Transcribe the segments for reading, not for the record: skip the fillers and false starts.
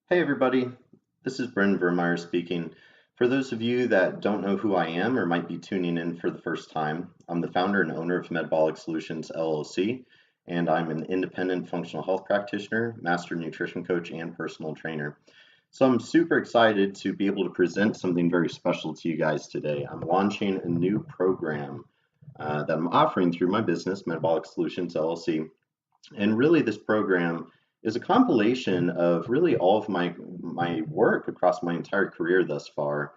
Hey everybody, this is Brendan Vermeyer speaking. For those of you that don't know who I am or might be tuning in for the first time, I'm the founder and owner of Metabolic Solutions LLC, and I'm an independent functional health practitioner, master nutrition coach, and personal trainer. So I'm super excited to be able to present something very special to you guys today. I'm launching a new program that I'm offering through my business, Metabolic Solutions LLC. And really, this program is a compilation of really all of my work across my entire career thus far.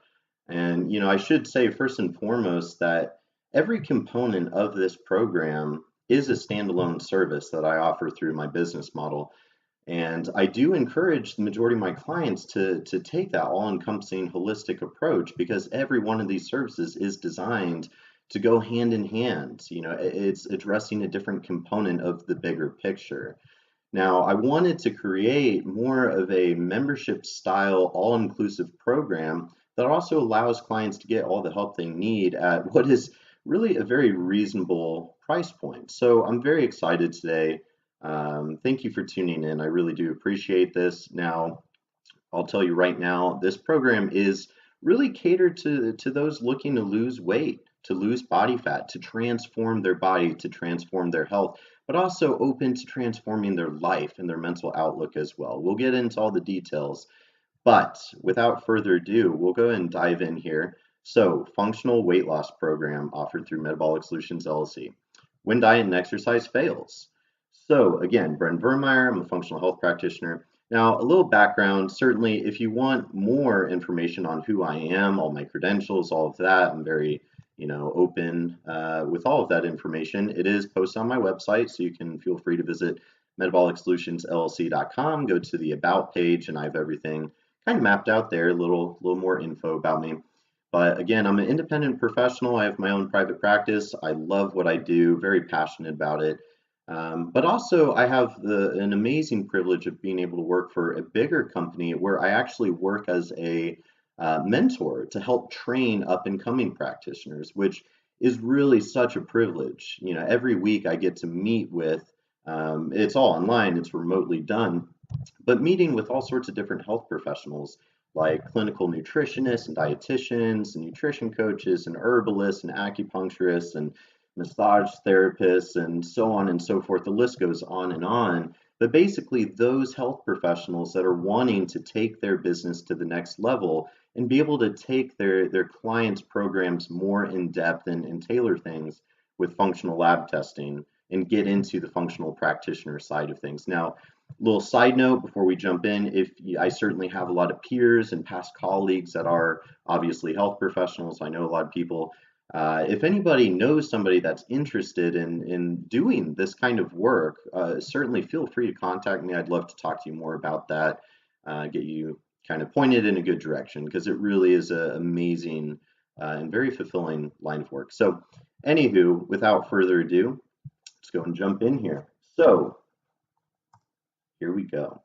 And I should say first and foremost that every component of this program is a standalone service that I offer through my business model. And I do encourage the majority of my clients to take that all-encompassing holistic approach because every one of these services is designed to go hand in hand. It's addressing a different component of the bigger picture. Now, I wanted to create more of a membership style, all-inclusive program that also allows clients to get all the help they need at what is really a very reasonable price point. So I'm very excited today. Thank you for tuning in. I really do appreciate this. Now, I'll tell you right now, this program is really catered to those looking to lose weight, to lose body fat, to transform their body, to transform their health, but also open to transforming their life and their mental outlook as well. We'll get into all the details, but without further ado, we'll go ahead and dive in here. So, functional weight loss program offered through Metabolic Solutions LLC. When diet and exercise fails. So, again, Brendan Vermeyer, I'm a functional health practitioner. Now, a little background, certainly if you want more information on who I am, all my credentials, all of that, I'm very, open with all of that information. It is posted on my website, so you can feel free to visit metabolicsolutionsllc.com, go to the About page, and I have everything kind of mapped out there, a little more info about me. But again, I'm an independent professional. I have my own private practice. I love what I do, very passionate about it. But also, I have an amazing privilege of being able to work for a bigger company where I actually work as a mentor to help train up and coming practitioners, which is really such a privilege. Every week I get to meet with, it's all online, it's remotely done, but meeting with all sorts of different health professionals like clinical nutritionists and dietitians and nutrition coaches and herbalists and acupuncturists and massage therapists and so on and so forth. The list goes on and on. But basically, those health professionals that are wanting to take their business to the next level and be able to take their clients' programs more in depth and tailor things with functional lab testing and get into the functional practitioner side of things. Now, little side note before we jump in, I certainly have a lot of peers and past colleagues that are obviously health professionals. I know a lot of people. If anybody knows somebody that's interested in doing this kind of work, certainly feel free to contact me. I'd love to talk to you more about that, get you kind of pointed in a good direction because it really is an amazing and very fulfilling line of work. So, anywho, without further ado, let's go and jump in here. So, here we go.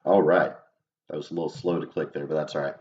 All right. That was a little slow to click there, but that's all right.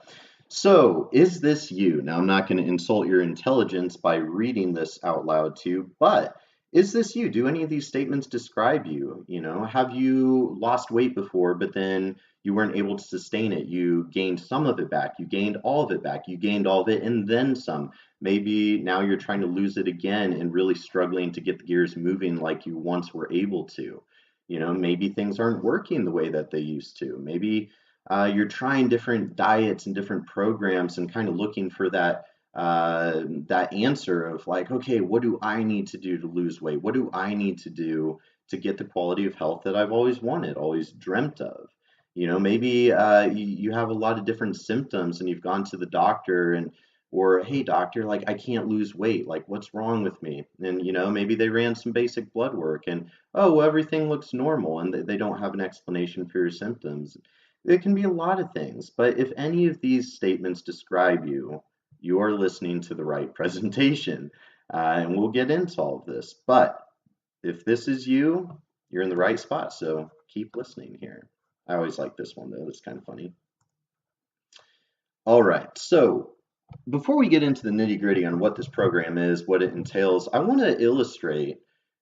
So, is this you? Now, I'm not going to insult your intelligence by reading this out loud to you, but is this you? Do any of these statements describe you? Have you lost weight before, but then you weren't able to sustain it? You gained some of it back, you gained all of it back, you gained all of it and then some. Maybe now you're trying to lose it again and really struggling to get the gears moving like you once were able to. Maybe things aren't working the way that they used to. Maybe you're trying different diets and different programs and kind of looking for that answer of like, okay, what do I need to do to lose weight? What do I need to do to get the quality of health that I've always wanted, always dreamt of? Maybe you have a lot of different symptoms and you've gone to the doctor or hey doctor, like I can't lose weight, like what's wrong with me? And maybe they ran some basic blood work and oh, well, everything looks normal and they don't have an explanation for your symptoms. It can be a lot of things, but if any of these statements describe you, you are listening to the right presentation. And we'll get into all of this. But if this is you, you're in the right spot. So keep listening here. I always like this one, though. It's kind of funny. All right. So before we get into the nitty gritty on what this program is, what it entails, I want to illustrate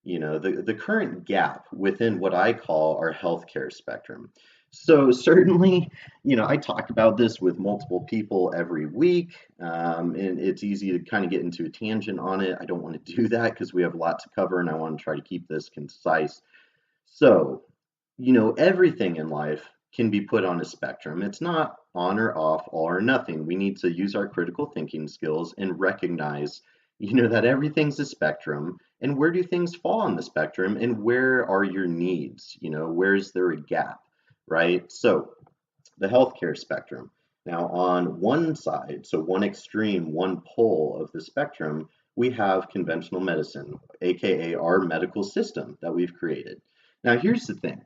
the current gap within what I call our healthcare spectrum. So certainly, I talk about this with multiple people every week, and it's easy to kind of get into a tangent on it. I don't want to do that because we have a lot to cover, and I want to try to keep this concise. So, everything in life can be put on a spectrum. It's not on or off, all or nothing. We need to use our critical thinking skills and recognize, that everything's a spectrum. And where do things fall on the spectrum? And where are your needs? Where's there a gap, right? So, the healthcare spectrum. Now, on one side, so one extreme, one pole of the spectrum, we have conventional medicine, aka our medical system that we've created. Now, here's the thing.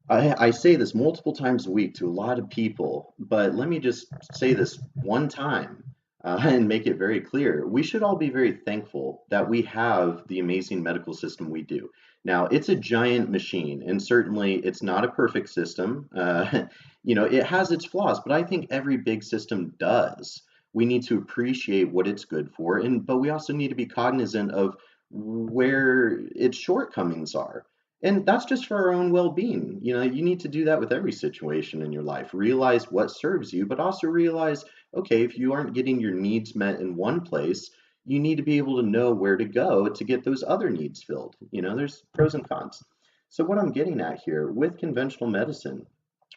I say this multiple times a week to a lot of people, but let me just say this one time and make it very clear. We should all be very thankful that we have the amazing medical system we do. Now, it's a giant machine, and certainly it's not a perfect system. It has its flaws, but I think every big system does. We need to appreciate what it's good for, but we also need to be cognizant of where its shortcomings are. And that's just for our own well-being. You need to do that with every situation in your life. Realize what serves you, but also realize, okay, if you aren't getting your needs met in one place, you need to be able to know where to go to get those other needs filled. There's pros and cons. So what I'm getting at here with conventional medicine,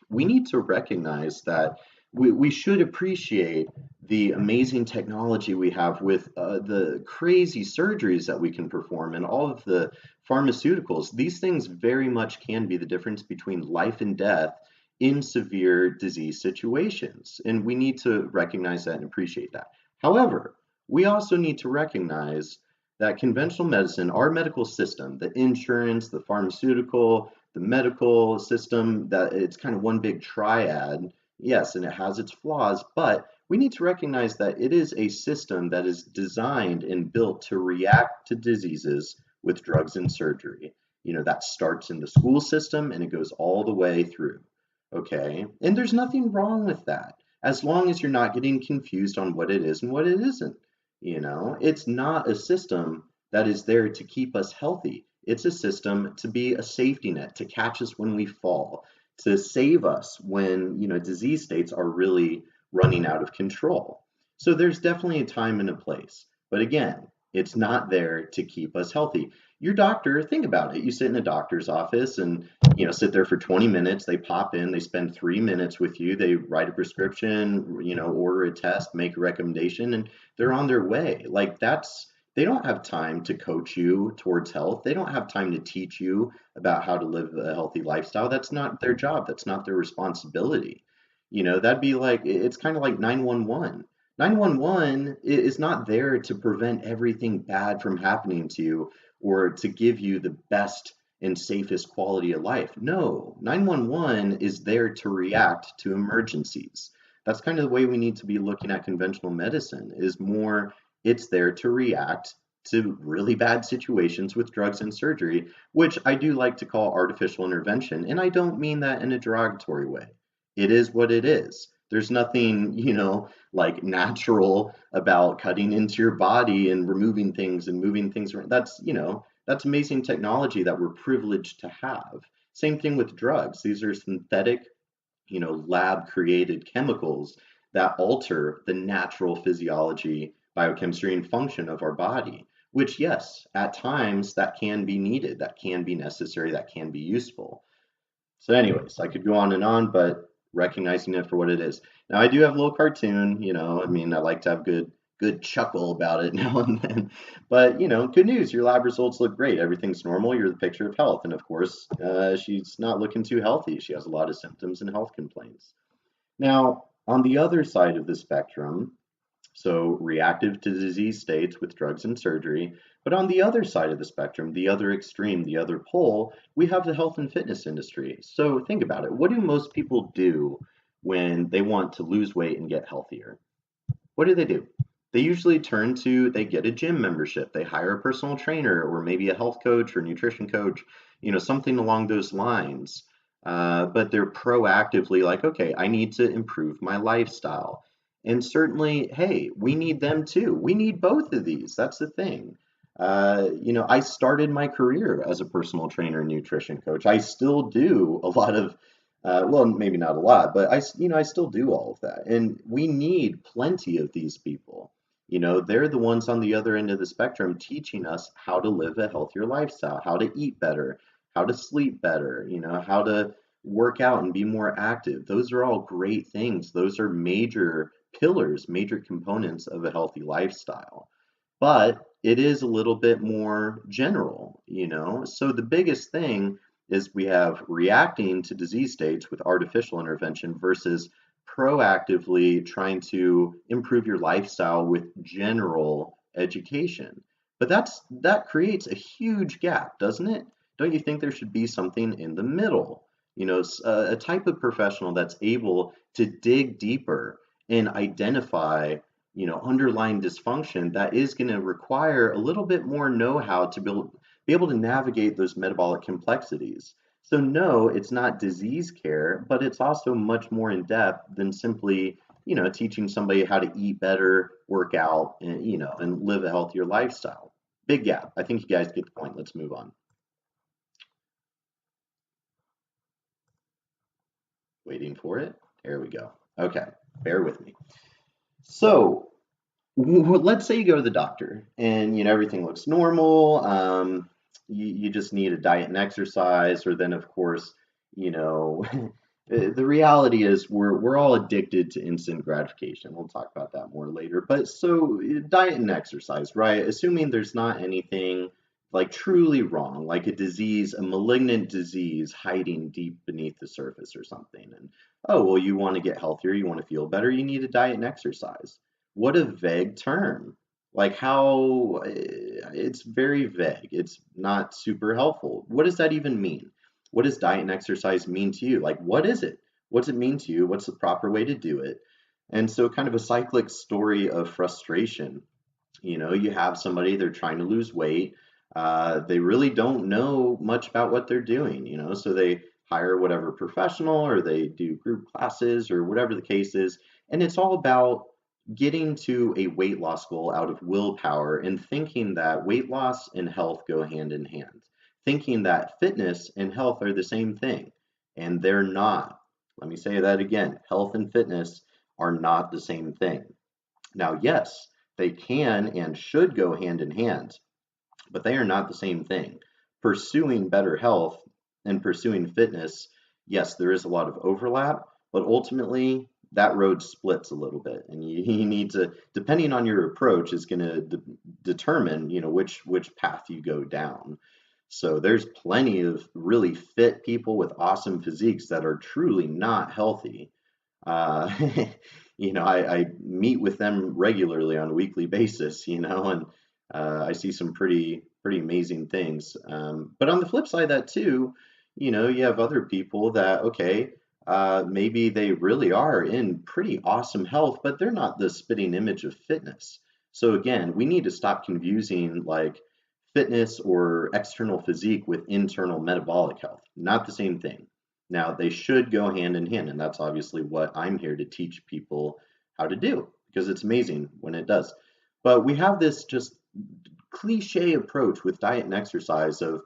we need to recognize that we should appreciate the amazing technology we have with the crazy surgeries that we can perform and all of the pharmaceuticals. These things very much can be the difference between life and death in severe disease situations. And we need to recognize that and appreciate that. However, we also need to recognize that conventional medicine, our medical system, the insurance, the pharmaceutical, the medical system, that it's kind of one big triad. Yes, and it has its flaws, but we need to recognize that it is a system that is designed and built to react to diseases with drugs and surgery. That starts in the school system and it goes all the way through. Okay, and there's nothing wrong with that as long as you're not getting confused on what it is and what it isn't. It's not a system that is there to keep us healthy. It's a system to be a safety net, to catch us when we fall, to save us when, disease states are really running out of control. So there's definitely a time and a place. But again, it's not there to keep us healthy. Your doctor, think about it. You sit in a doctor's office and, sit there for 20 minutes. They pop in, they spend 3 minutes with you. They write a prescription, order a test, make a recommendation, and they're on their way. They don't have time to coach you towards health. They don't have time to teach you about how to live a healthy lifestyle. That's not their job. That's not their responsibility. That'd be like, it's kind of like 911. 911 is not there to prevent everything bad from happening to you or to give you the best and safest quality of life. No, 911 is there to react to emergencies. That's kind of the way we need to be looking at conventional medicine, is more it's there to react to really bad situations with drugs and surgery, which I do like to call artificial intervention. And I don't mean that in a derogatory way. It is what it is. There's nothing, like natural about cutting into your body and removing things and moving things around. That's amazing technology that we're privileged to have. Same thing with drugs. These are synthetic, lab created chemicals that alter the natural physiology, biochemistry, and function of our body, which, yes, at times that can be needed, that can be necessary, that can be useful. So anyways, I could go on and on, but recognizing it for what it is. Now I do have a little cartoon, I like to have good chuckle about it now and then. But, good news, your lab results look great. Everything's normal. You're the picture of health. And of course, she's not looking too healthy. She has a lot of symptoms and health complaints. Now, on the other side of the spectrum, so reactive to disease states with drugs and surgery. But on the other side of the spectrum, the other extreme, the other pole, we have the health and fitness industry. So think about it. What do most people do when they want to lose weight and get healthier? What do? They usually they get a gym membership. They hire a personal trainer or maybe a health coach or nutrition coach, something along those lines. But they're proactively like, okay, I need to improve my lifestyle. And certainly, hey, we need them too. We need both of these. That's the thing. I started my career as a personal trainer and nutrition coach. I still do a lot of, well, maybe not a lot, but I still do all of that. And we need plenty of these people. They're the ones on the other end of the spectrum teaching us how to live a healthier lifestyle, how to eat better, how to sleep better, how to work out and be more active. Those are all great things. Those are major pillars, major components of a healthy lifestyle. But it is a little bit more general. So the biggest thing is we have reacting to disease states with artificial intervention versus proactively trying to improve your lifestyle with general education. But that creates a huge gap, doesn't it? Don't you think there should be something in the middle? A type of professional that's able to dig deeper and identify underlying dysfunction that is going to require a little bit more know-how to be able to navigate those metabolic complexities. So no, it's not disease care, but it's also much more in depth than simply, teaching somebody how to eat better, work out, and live a healthier lifestyle. Big gap. I think you guys get the point. Let's move on. Waiting for it. There we go. Okay, bear with me. So let's say you go to the doctor and everything looks normal. You just need a diet and exercise, or then of course, you know, the reality is we're all addicted to instant gratification. We'll talk about that more later. But so diet and exercise, right? Assuming there's not anything like truly wrong, like a disease, a malignant disease hiding deep beneath the surface or something. And oh, well, you want to get healthier, you want to feel better, you need a diet and exercise. What a vague term. Like how it's very vague. It's not super helpful. What does that even mean? What does diet and exercise mean to you? Like, what is it? What's it mean to you? What's the proper way to do it? And so, kind of a cyclic story of frustration. You have somebody, they're trying to lose weight. They really don't know much about what they're doing, so they hire whatever professional or they do group classes or whatever the case is. And it's all about getting to a weight loss goal out of willpower and thinking that weight loss and health go hand in hand, thinking that fitness and health are the same thing, and they're not. Let me say that again. Health and fitness are not the same thing. Now, yes, they can and should go hand in hand, but they are not the same thing. Pursuing better health and pursuing fitness, yes, there is a lot of overlap, but ultimately that road splits a little bit, and you need to, depending on your approach, is going to determine, which path you go down. So there's plenty of really fit people with awesome physiques that are truly not healthy. Uh, I meet with them regularly on a weekly basis, and I see some pretty amazing things. But on the flip side of that too, you have other people that, okay, maybe they really are in pretty awesome health, but they're not the spitting image of fitness. So again, we need to stop confusing like fitness or external physique with internal metabolic health. Not the same thing. Now, they should go hand in hand, and that's obviously what I'm here to teach people how to do because it's amazing when it does. But we have this just cliche approach with diet and exercise of,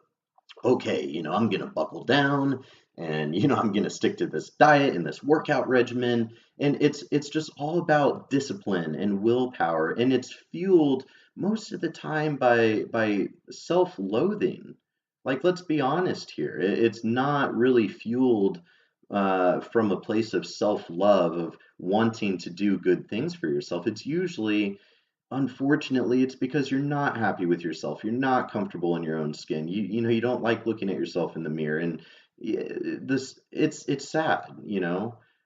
okay, I'm going to buckle down and, I'm going to stick to this diet and this workout regimen. And it's just all about discipline and willpower. And it's fueled most of the time by self-loathing. Like, let's be honest here. It's not really fueled from a place of self-love, of wanting to do good things for yourself. It's usually, unfortunately, it's because you're not happy with yourself. You're not comfortable in your own skin. You don't like looking at yourself in the mirror, and it's sad.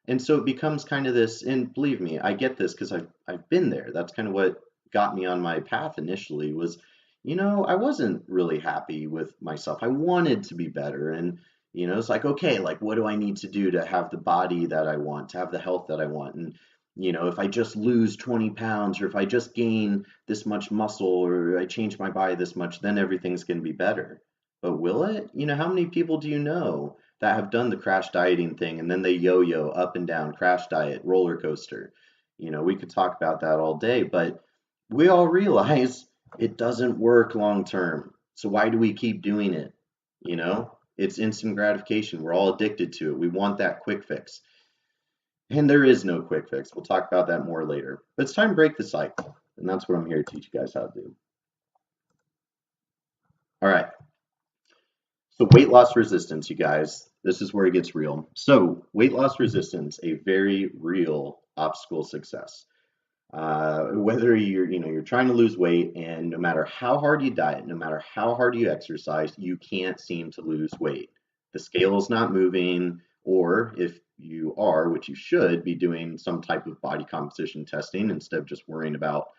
And so it becomes kind of this. And believe me, I get this because I've been there. That's kind of what got me on my path initially. Was I wasn't really happy with myself. I wanted to be better, and it's like, okay, like what do I need to do to have the body that I want, to have the health that I want, and if I just lose 20 pounds or if I just gain this much muscle or I change my body this much, then everything's going to be better. But will it? How many people do you know that have done the crash dieting thing and then they yo-yo up and down, crash diet, roller coaster? We could talk about that all day, but we all realize It doesn't work long term. So why do we keep doing it? It's instant gratification. We're all addicted to it. We want that quick fix. And there is no quick fix. We'll talk about that more later. But it's time to break the cycle. And that's what I'm here to teach you guys how to do. All right. So weight loss resistance, you guys, this is where it gets real. So weight loss resistance, a very real obstacle success. Whether you're trying to lose weight, and no matter how hard you diet, no matter how hard you exercise, you can't seem to lose weight. The scale is not moving, or if you are, which you should be doing some type of body composition testing instead of just worrying about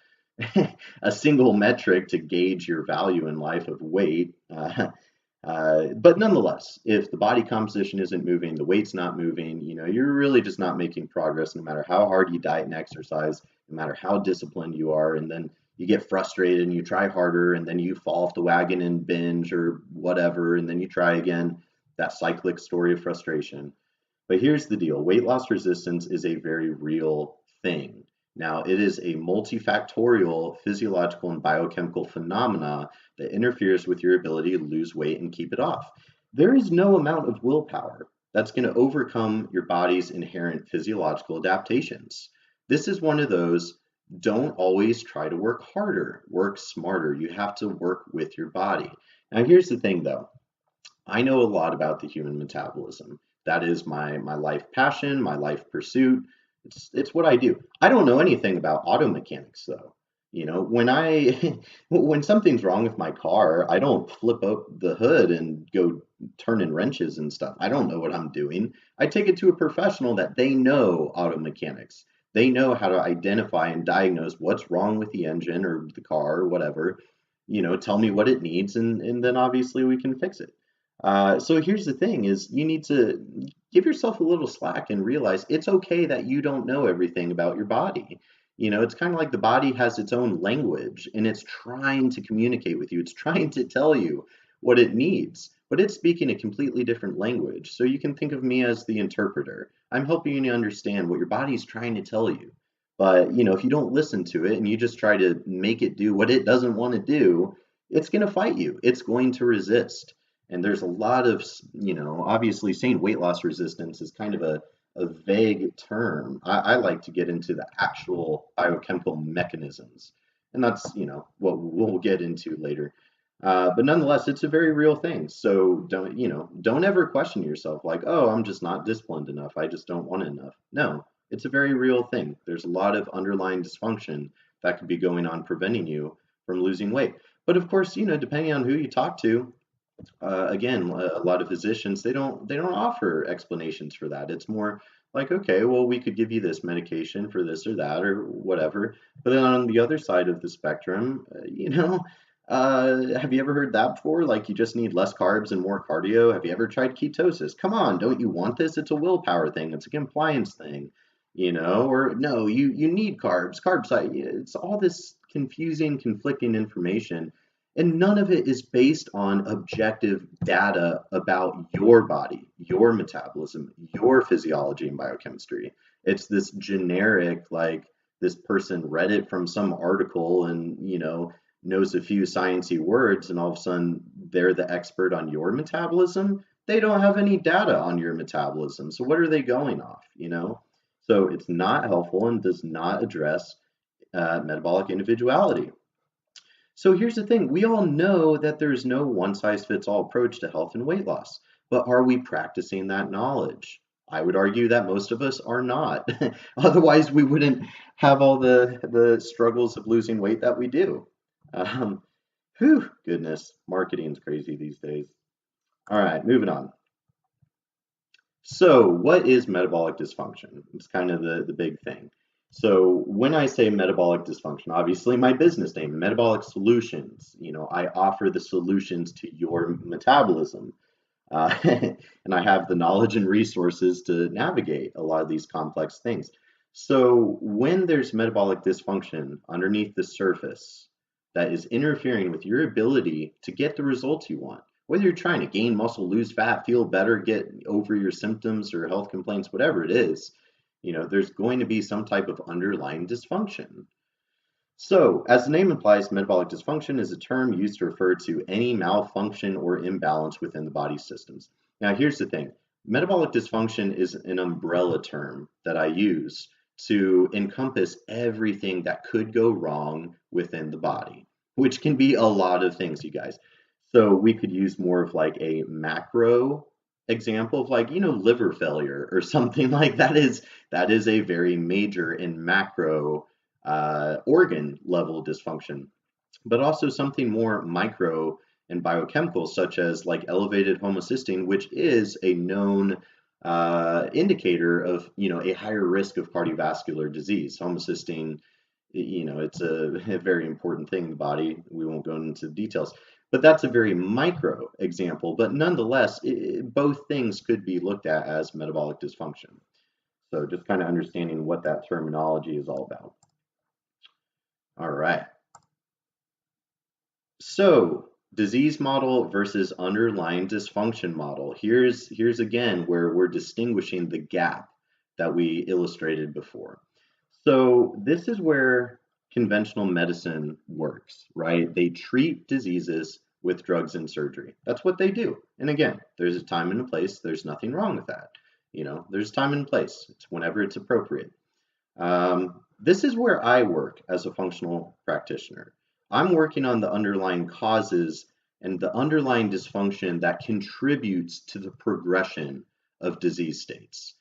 a single metric to gauge your value in life of weight. But nonetheless, if the body composition isn't moving, the weight's not moving, you're really just not making progress no matter how hard you diet and exercise, no matter how disciplined you are. And then you get frustrated and you try harder, and then you fall off the wagon and binge or whatever, and then you try again. That cyclic story of frustration. But here's the deal, weight loss resistance is a very real thing. Now, it is a multifactorial physiological and biochemical phenomena that interferes with your ability to lose weight and keep it off. There is no amount of willpower that's going to overcome your body's inherent physiological adaptations. This is one of those, don't always try to work harder, work smarter. You have to work with your body. Now, here's the thing though. I know a lot about the human metabolism. That is my life passion, my life pursuit. It's what I do. I don't know anything about auto mechanics though. When I when something's wrong with my car, I don't flip up the hood and go turning wrenches and stuff. I don't know what I'm doing. I take it to a professional that they know auto mechanics. They know how to identify and diagnose what's wrong with the engine or the car or whatever. Tell me what it needs, and then obviously we can fix it. So here's the thing is you need to give yourself a little slack and realize it's okay that you don't know everything about your body. It's kind of like the body has its own language and it's trying to communicate with you. It's trying to tell you what it needs, but it's speaking a completely different language. So you can think of me as the interpreter. I'm helping you to understand what your body's trying to tell you. But, if you don't listen to it and you just try to make it do what it doesn't want to do, it's going to fight you. It's going to resist. And there's a lot of, obviously saying weight loss resistance is kind of a vague term. I like to get into the actual biochemical mechanisms. And that's, what we'll get into later. But nonetheless, it's a very real thing. So don't ever question yourself like, oh, I'm just not disciplined enough. I just don't want it enough. No, it's a very real thing. There's a lot of underlying dysfunction that could be going on preventing you from losing weight. But of course, depending on who you talk to, again, a lot of physicians they don't offer explanations for that. It's more like, okay, well, we could give you this medication for this or that or whatever. But then on the other side of the spectrum, have you ever heard that before? Like you just need less carbs and more cardio. Have you ever tried ketosis? Come on, don't you want this? It's a willpower thing. It's a compliance thing. Or no, you need carbs. Carbs, it's all this confusing, conflicting information, and none of it is based on objective data about your body, your metabolism, your physiology and biochemistry. It's this generic, like this person read it from some article and, knows a few sciencey words, and all of a sudden they're the expert on your metabolism. They don't have any data on your metabolism. So what are they going off? So it's not helpful and does not address metabolic individuality. So here's the thing, we all know that there's no one size fits all approach to health and weight loss, but are we practicing that knowledge? I would argue that most of us are not. Otherwise, we wouldn't have all the struggles of losing weight that we do. Um, goodness, marketing's crazy these days. All right, moving on. So, what is metabolic dysfunction? It's kind of the big thing. So, when I say metabolic dysfunction, obviously my business name, Metabolic Solutions, I offer the solutions to your metabolism. And I have the knowledge and resources to navigate a lot of these complex things. So, when there's metabolic dysfunction underneath the surface that is interfering with your ability to get the results you want, whether you're trying to gain muscle, lose fat, feel better, get over your symptoms or health complaints, whatever it is, there's going to be some type of underlying dysfunction. So, as the name implies, metabolic dysfunction is a term used to refer to any malfunction or imbalance within the body's systems. Now, here's the thing. Metabolic dysfunction is an umbrella term that I use to encompass everything that could go wrong within the body, which can be a lot of things, you guys. So we could use more of like a macro example of like, liver failure or something like that is a very major and macro organ level dysfunction, but also something more micro and biochemical, such as like elevated homocysteine, which is a known indicator of a higher risk of cardiovascular disease. Homocysteine, it's a very important thing in the body. We won't go into the details, but that's a very micro example. But nonetheless, both things could be looked at as metabolic dysfunction. So just kind of understanding what that terminology is all about. All right. So, disease model versus underlying dysfunction model. Here's again where we're distinguishing the gap that we illustrated before. So, this is where conventional medicine works, right? They treat diseases with drugs and surgery. That's what they do. And again, there's a time and a place. There's nothing wrong with that. There's time and place. It's whenever it's appropriate. This is where I work as a functional practitioner. I'm working on the underlying causes and the underlying dysfunction that contributes to the progression of disease states.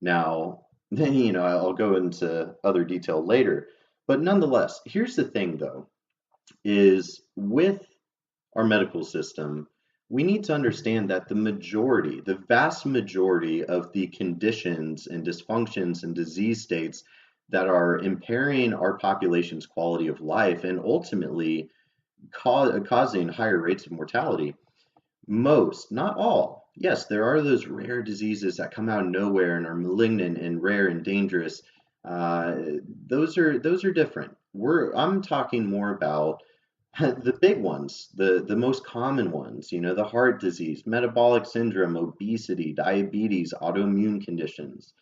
Now, then, I'll go into other detail later, but nonetheless, here's the thing though, is with our medical system, we need to understand that the vast majority of the conditions and dysfunctions and disease states that are impairing our population's quality of life and ultimately causing higher rates of mortality, most, not all. Yes, there are those rare diseases that come out of nowhere and are malignant and rare and dangerous. Uh, those are different. I'm talking more about the big ones, the most common ones, the heart disease, metabolic syndrome, obesity, diabetes, autoimmune conditions.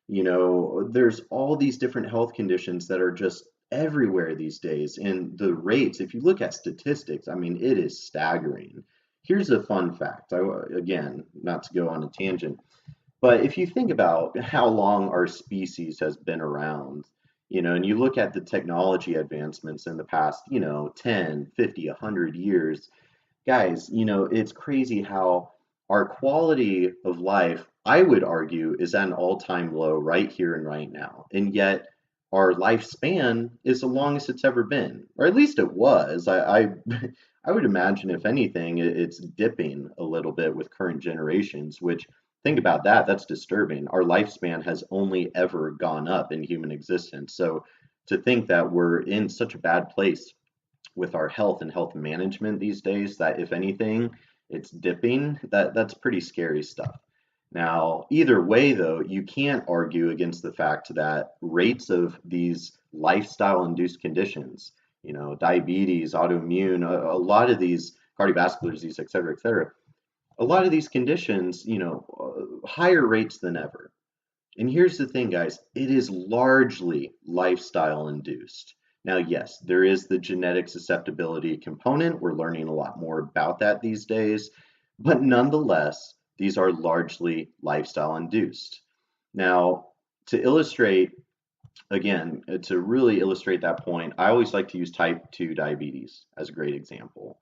There's all these different health conditions that are just everywhere these days. And the rates, if you look at statistics, I mean, it is staggering. Here's a fun fact. Again, not to go on a tangent, but if you think about how long our species has been around, and you look at the technology advancements in the past, 10, 50, 100 years, guys, it's crazy how our quality of life, I would argue, is at an all-time low right here and right now. And yet our lifespan is the longest it's ever been, or at least it was. I would imagine, if anything, it's dipping a little bit with current generations, which think about that, that's disturbing. Our lifespan has only ever gone up in human existence. So to think that we're in such a bad place with our health and health management these days, that if anything it's dipping, that's pretty scary stuff. Now either way though, you can't argue against the fact that rates of these lifestyle induced conditions, diabetes, autoimmune, a lot of these cardiovascular disease, et cetera, a lot of these conditions, higher rates than ever. And here's the thing, guys, it is largely lifestyle induced. Now, yes, there is the genetic susceptibility component. We're learning a lot more about that these days, but nonetheless, these are largely lifestyle induced. Now, to illustrate, again, to really illustrate that point, I always like to use type 2 diabetes as a great example.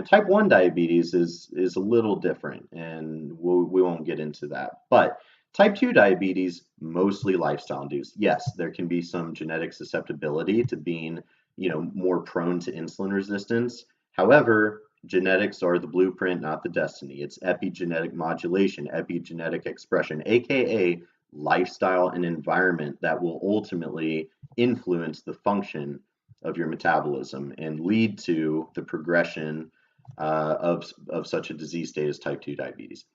Type 1 diabetes is a little different, and we won't get into that. But type 2 diabetes, mostly lifestyle induced. Yes, there can be some genetic susceptibility to being, more prone to insulin resistance. However, genetics are the blueprint, not the destiny. It's epigenetic modulation, epigenetic expression, aka lifestyle and environment that will ultimately influence the function of your metabolism and lead to the progression of such a disease state as type 2 diabetes.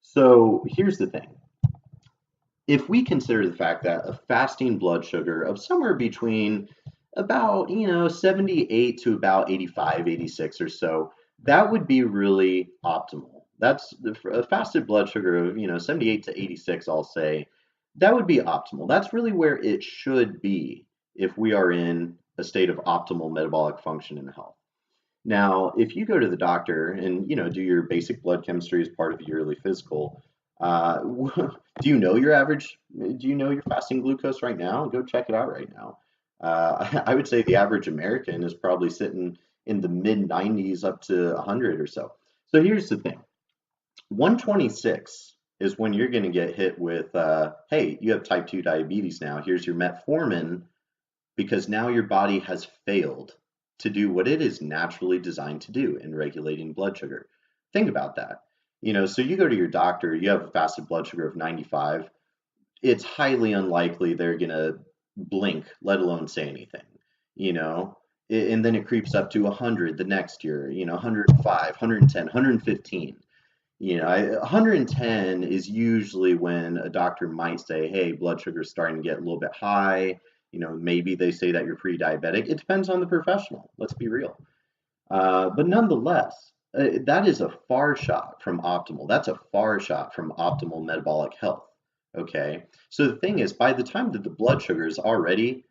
So here's the thing. If we consider the fact that a fasting blood sugar of somewhere between about 78 to about 85, 86 or so, that would be really optimal. That's a fasted blood sugar of 78 to 86, I'll say, that would be optimal. That's really where it should be if we are in a state of optimal metabolic function and health. Now, if you go to the doctor and do your basic blood chemistry as part of your yearly physical, uh, do you know your average? Do you know your fasting glucose right now? Go check it out right now. I would say the average American is probably sitting in the mid 90s up to 100 or so. So here's the thing: 126 is when you're going to get hit with, hey, you have type 2 diabetes now. Here's your metformin, because now your body has failed to do what it is naturally designed to do in regulating blood sugar. Think about that. So you go to your doctor, you have a fasted blood sugar of 95. It's highly unlikely they're going to blink, let alone say anything, you know? And then it creeps up to 100 the next year, 105, 110, 115. 110 is usually when a doctor might say, hey, blood sugar is starting to get a little bit high. Maybe they say that you're pre-diabetic. It depends on the professional. Let's be real. But nonetheless, that is a far shot from optimal. That's a far shot from optimal metabolic health. Okay. So the thing is, by the time that the blood sugar is already,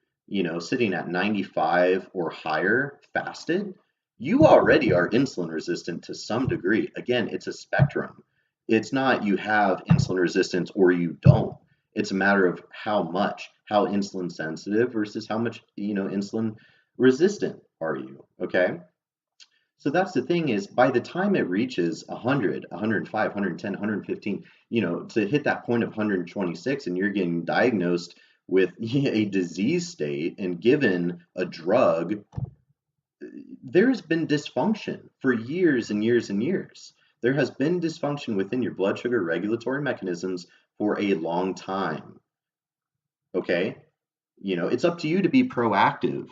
sitting at 95 or higher fasted, you already are insulin resistant to some degree. Again, it's a spectrum. It's not you have insulin resistance or you don't. It's a matter of how much, how insulin sensitive versus how much, insulin resistant are you. Okay. So that's the thing is, by the time it reaches 100, 105, 110, 115, to hit that point of 126 and you're getting diagnosed with a disease state and given a drug, there's been dysfunction for years and years and years. There has been dysfunction within your blood sugar regulatory mechanisms for a long time. Okay? It's up to you to be proactive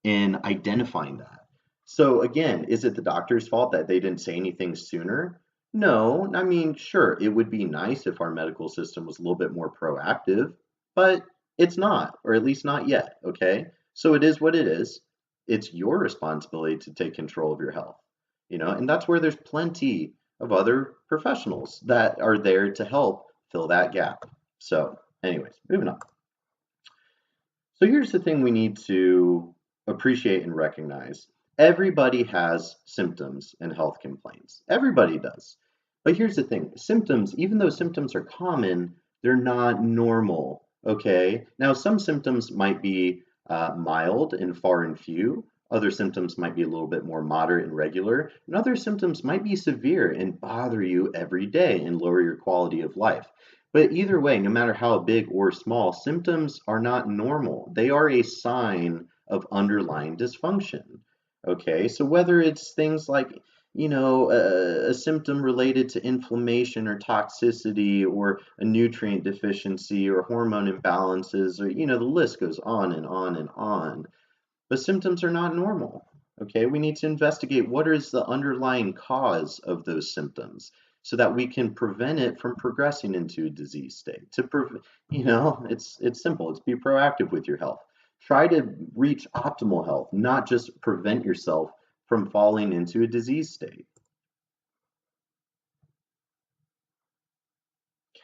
in identifying that. So again, is it the doctor's fault that they didn't say anything sooner? No, I mean, sure, it would be nice if our medical system was a little bit more proactive, but it's not, or at least not yet, okay? So it is what it is. It's your responsibility to take control of your health, and that's where there's plenty of other professionals that are there to help fill that gap. So anyways, moving on. So here's the thing we need to appreciate and recognize. Everybody has symptoms and health complaints. Everybody does. But here's the thing. Symptoms, even though symptoms are common, they're not normal. Okay? Now, some symptoms might be mild and far and few. Other symptoms might be a little bit more moderate and regular. And other symptoms might be severe and bother you every day and lower your quality of life. But either way, no matter how big or small, symptoms are not normal. They are a sign of underlying dysfunction. Okay, so whether it's things like, a symptom related to inflammation or toxicity or a nutrient deficiency or hormone imbalances, or, the list goes on and on and on. But symptoms are not normal. Okay, we need to investigate what is the underlying cause of those symptoms so that we can prevent it from progressing into a disease state. It's simple. It's be proactive with your health. Try to reach optimal health, not just prevent yourself from falling into a disease state.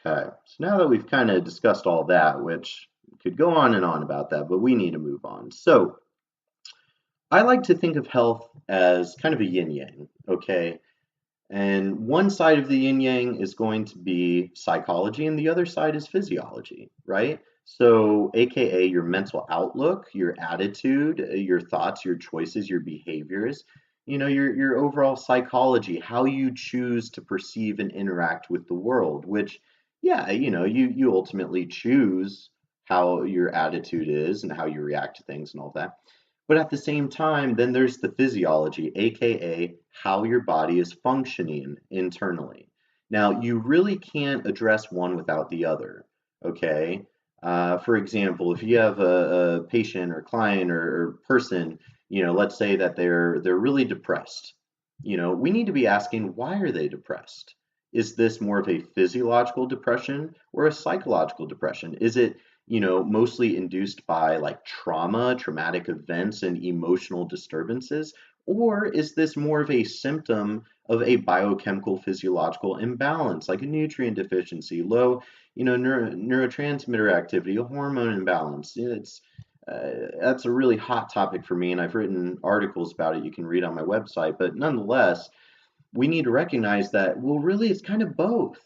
Okay, so now that we've kind of discussed all that, which could go on and on about that, but we need to move on. So I like to think of health as kind of a yin yang, okay? And one side of the yin yang is going to be psychology, and the other side is physiology, right? So, AKA your mental outlook, your attitude, your thoughts, your choices, your behaviors, your overall psychology, how you choose to perceive and interact with the world, which, yeah, you ultimately choose how your attitude is and how you react to things and all that. But at the same time, then there's the physiology, aka how your body is functioning internally. Now, you really can't address one without the other, okay? For example, if you have a patient or client or person, let's say that they're really depressed. We need to be asking, why are they depressed? Is this more of a physiological depression or a psychological depression? Is it mostly induced by like trauma, traumatic events, and emotional disturbances? Or is this more of a symptom of a biochemical physiological imbalance, like a nutrient deficiency, low, neurotransmitter activity, a hormone imbalance? It's that's a really hot topic for me, and I've written articles about it you can read on my website. But nonetheless, we need to recognize that, well, really, it's kind of both.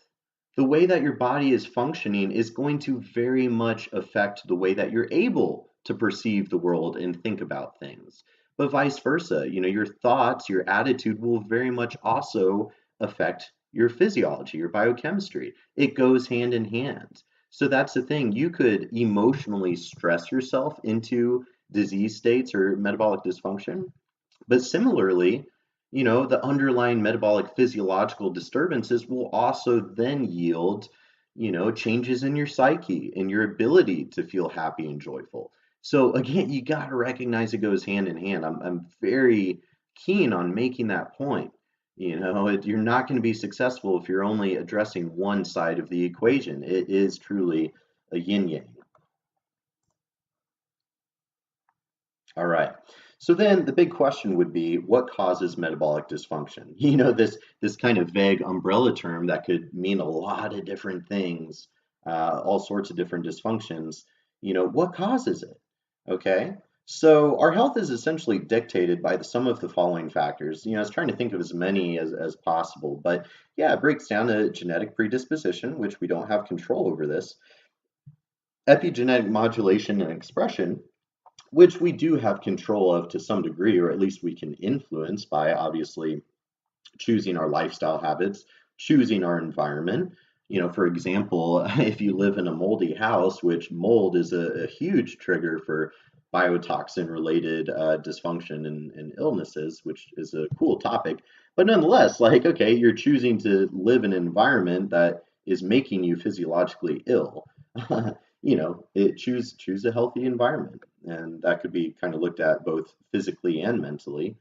The way that your body is functioning is going to very much affect the way that you're able to perceive the world and think about things. But vice versa, your thoughts, your attitude will very much also affect your physiology, your biochemistry. It goes hand in hand. So that's the thing. You could emotionally stress yourself into disease states or metabolic dysfunction, but similarly, the underlying metabolic physiological disturbances will also then yield, changes in your psyche and your ability to feel happy and joyful. So again, you got to recognize it goes hand in hand. I'm very keen on making that point. You're not going to be successful if you're only addressing one side of the equation. It is truly a yin yang. All right. So then the big question would be, what causes metabolic dysfunction? This kind of vague umbrella term that could mean a lot of different things, all sorts of different dysfunctions. What causes it? Okay. So our health is essentially dictated by the sum of the following factors. I was trying to think of as many as possible, but yeah, it breaks down to genetic predisposition, which we don't have control over this, epigenetic modulation and expression, which we do have control of to some degree, or at least we can influence by obviously choosing our lifestyle habits, choosing our environment. For example, if you live in a moldy house, which mold is a huge trigger for biotoxin related dysfunction and illnesses, which is a cool topic. But nonetheless, like, okay, you're choosing to live in an environment that is making you physiologically ill. Choose a healthy environment, and that could be kind of looked at both physically and mentally.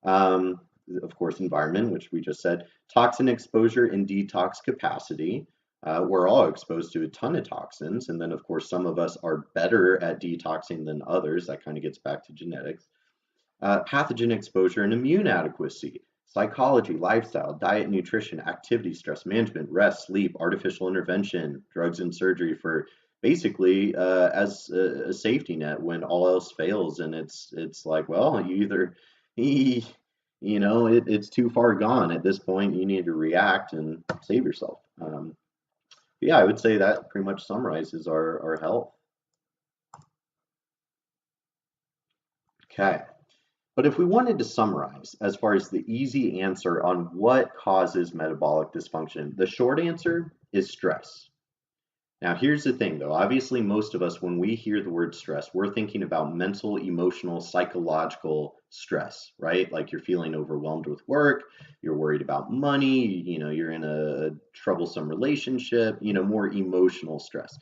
Um, of course, environment, which we just said, toxin exposure and detox capacity. We're all exposed to a ton of toxins, and then of course some of us are better at detoxing than others. That kind of gets back to genetics. Pathogen exposure and immune adequacy, psychology, lifestyle, diet, nutrition, activity, stress management, rest, sleep, artificial intervention, drugs and surgery for basically as a safety net when all else fails. And it's like, well, you either, it's too far gone at this point. You need to react and save yourself. But yeah, I would say that pretty much summarizes our health. Okay. But if we wanted to summarize as far as the easy answer on what causes metabolic dysfunction, the short answer is stress. Now, here's the thing though. Obviously, most of us, when we hear the word stress, we're thinking about mental, emotional, psychological stress, right? Like you're feeling overwhelmed with work, you're worried about money, you're in a troublesome relationship, more emotional stress.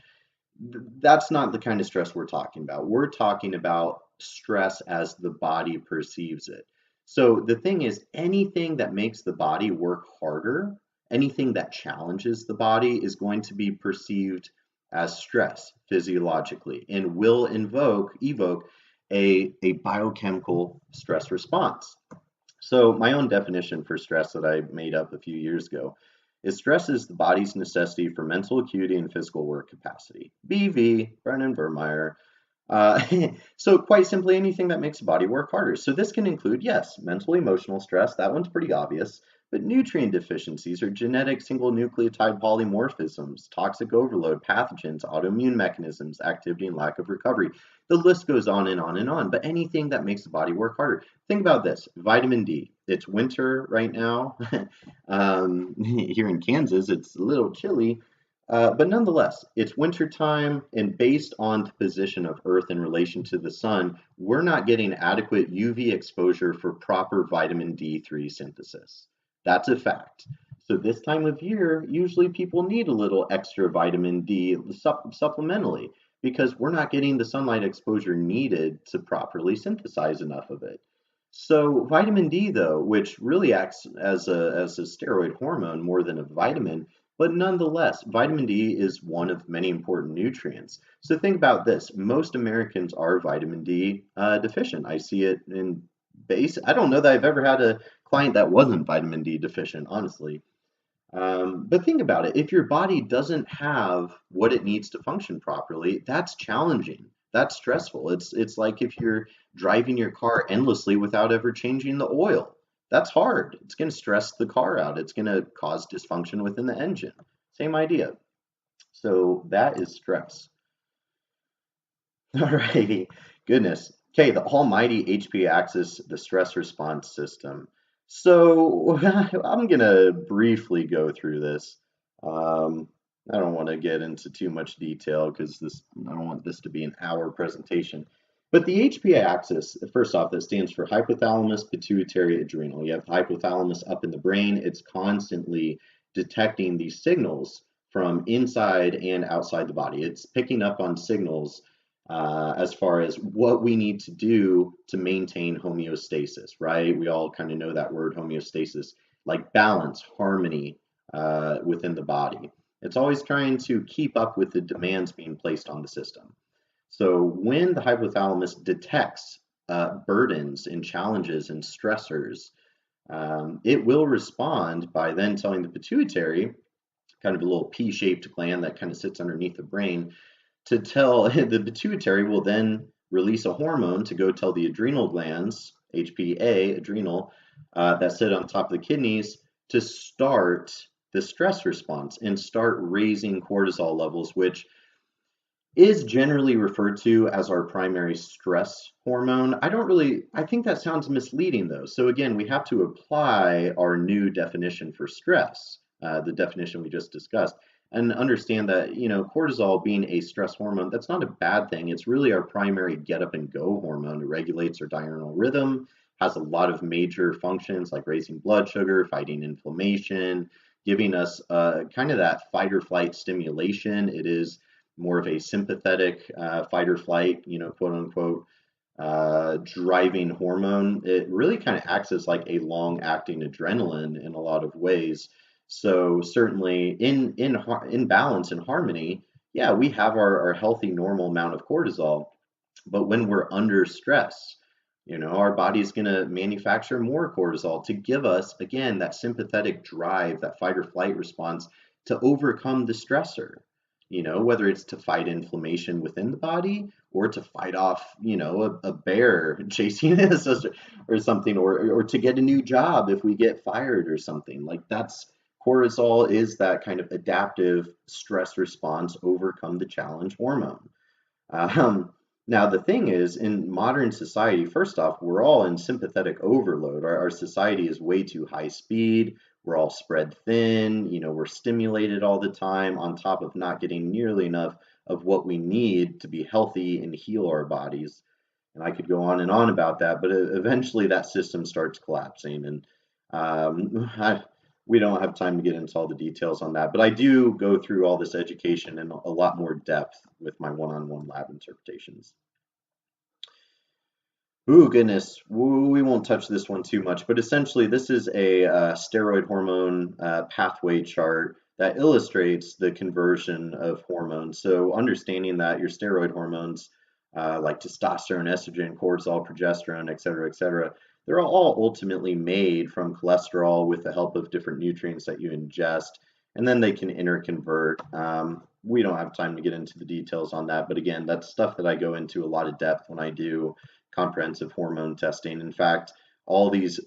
That's not the kind of stress we're talking about. We're talking about stress as the body perceives it. So the thing is, anything that makes the body work harder, anything that challenges the body is going to be perceived as stress physiologically and will evoke a biochemical stress response. So my own definition for stress that I made up a few years ago is stress is the body's necessity for mental acuity and physical work capacity. BV, Brennan Vermeyer. Uh, so quite simply, anything that makes the body work harder. So this can include, yes, mental emotional stress. That one's pretty obvious. But nutrient deficiencies or genetic single nucleotide polymorphisms, toxic overload, pathogens, autoimmune mechanisms, activity and lack of recovery. The list goes on and on and on. But anything that makes the body work harder. Think about this, vitamin D. It's winter right now. Here in Kansas, it's a little chilly. But nonetheless, it's wintertime, and based on the position of Earth in relation to the sun, we're not getting adequate UV exposure for proper vitamin D3 synthesis. That's a fact. So this time of year, usually people need a little extra vitamin D supplementally because we're not getting the sunlight exposure needed to properly synthesize enough of it. So vitamin D, though, which really acts as a steroid hormone more than a vitamin, but nonetheless, vitamin D is one of many important nutrients. So think about this. Most Americans are vitamin D deficient. I see it in base. I don't know that I've ever had a client that wasn't vitamin D deficient, honestly. But think about it. If your body doesn't have what it needs to function properly, that's challenging. That's stressful. It's like if you're driving your car endlessly without ever changing the oil. That's hard. It's going to stress the car out. It's going to cause dysfunction within the engine. Same idea. So that is stress. Alrighty, goodness. Okay, the almighty HP axis, the stress response system. So I'm gonna briefly go through this. Um, I don't want to get into too much detail because I don't want this to be an hour presentation. But the HPA axis, first off, that stands for hypothalamus, pituitary, adrenal. You have the hypothalamus up in the brain. It's constantly detecting these signals from inside and outside the body. It's picking up on signals as far as what we need to do to maintain homeostasis, right? We all kind of know that word homeostasis, like balance, harmony within the body. It's always trying to keep up with the demands being placed on the system. So when the hypothalamus detects burdens and challenges and stressors, it will respond by then telling the pituitary, kind of a little P-shaped gland that kind of sits underneath the brain, to tell the pituitary will then release a hormone to go tell the adrenal glands, HPA, adrenal, that sit on top of the kidneys, to start the stress response and start raising cortisol levels, which is generally referred to as our primary stress hormone. I think that sounds misleading though. So again, we have to apply our new definition for stress, the definition we just discussed, and understand that, cortisol being a stress hormone, that's not a bad thing. It's really our primary get up and go hormone. It regulates our diurnal rhythm, has a lot of major functions like raising blood sugar, fighting inflammation, giving us kind of that fight or flight stimulation. It is more of a sympathetic fight or flight, quote unquote, driving hormone. It really kind of acts as like a long acting adrenaline in a lot of ways. So certainly in balance and harmony, yeah, we have our healthy normal amount of cortisol, but when we're under stress, our body's going to manufacture more cortisol to give us, again, that sympathetic drive, that fight or flight response to overcome the stressor, whether it's to fight inflammation within the body or to fight off, a bear chasing us or something, or to get a new job if we get fired or something. Like that's cortisol is that kind of adaptive stress response, overcome the challenge hormone. Um, Now, the thing is, in modern society, first off, we're all in sympathetic overload. Our society is way too high speed. We're all spread thin. We're stimulated all the time, on top of not getting nearly enough of what we need to be healthy and heal our bodies. And I could go on and on about that, but eventually that system starts collapsing. And we don't have time to get into all the details on that, but I do go through all this education in a lot more depth with my one-on-one lab interpretations. Ooh, goodness, we won't touch this one too much, but essentially this is a steroid hormone pathway chart that illustrates the conversion of hormones. So understanding that your steroid hormones, like testosterone, estrogen, cortisol, progesterone, et cetera, they're all ultimately made from cholesterol with the help of different nutrients that you ingest, and then they can interconvert. We don't have time to get into the details on that, but again, that's stuff that I go into a lot of depth when I do comprehensive hormone testing. In fact, all these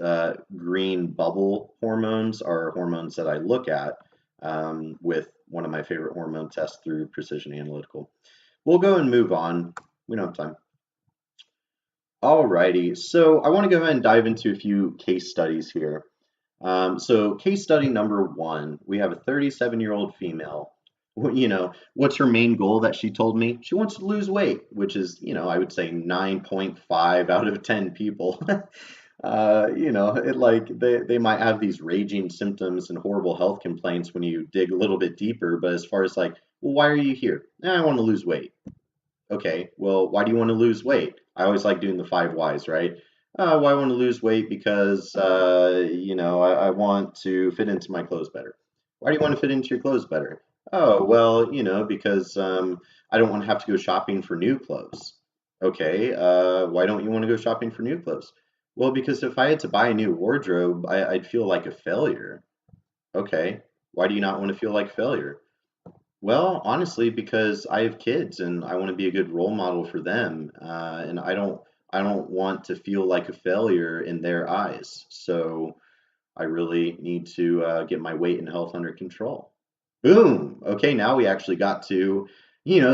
green bubble hormones are hormones that I look at with one of my favorite hormone tests through Precision Analytical. We'll go and move on. We don't have time. Alrighty, so I want to go ahead and dive into a few case studies here. So case study number one, we have a 37-year-old female. What's her main goal that she told me? She wants to lose weight, which is, I would say 9.5 out of 10 people. They might have these raging symptoms and horrible health complaints when you dig a little bit deeper. But as far as like, well, why are you here? I want to lose weight. Okay, well, why do you want to lose weight? I always like doing the 5 whys, right? Well, I want to lose weight because, I want to fit into my clothes better. Why do you want to fit into your clothes better? Oh, well, because I don't want to have to go shopping for new clothes. Okay, why don't you want to go shopping for new clothes? Well, because if I had to buy a new wardrobe, I'd feel like a failure. Okay, why do you not want to feel like a failure? Well, honestly, because I have kids and I want to be a good role model for them, and I don't want to feel like a failure in their eyes. So I really need to get my weight and health under control. Boom. Okay, now we actually got to,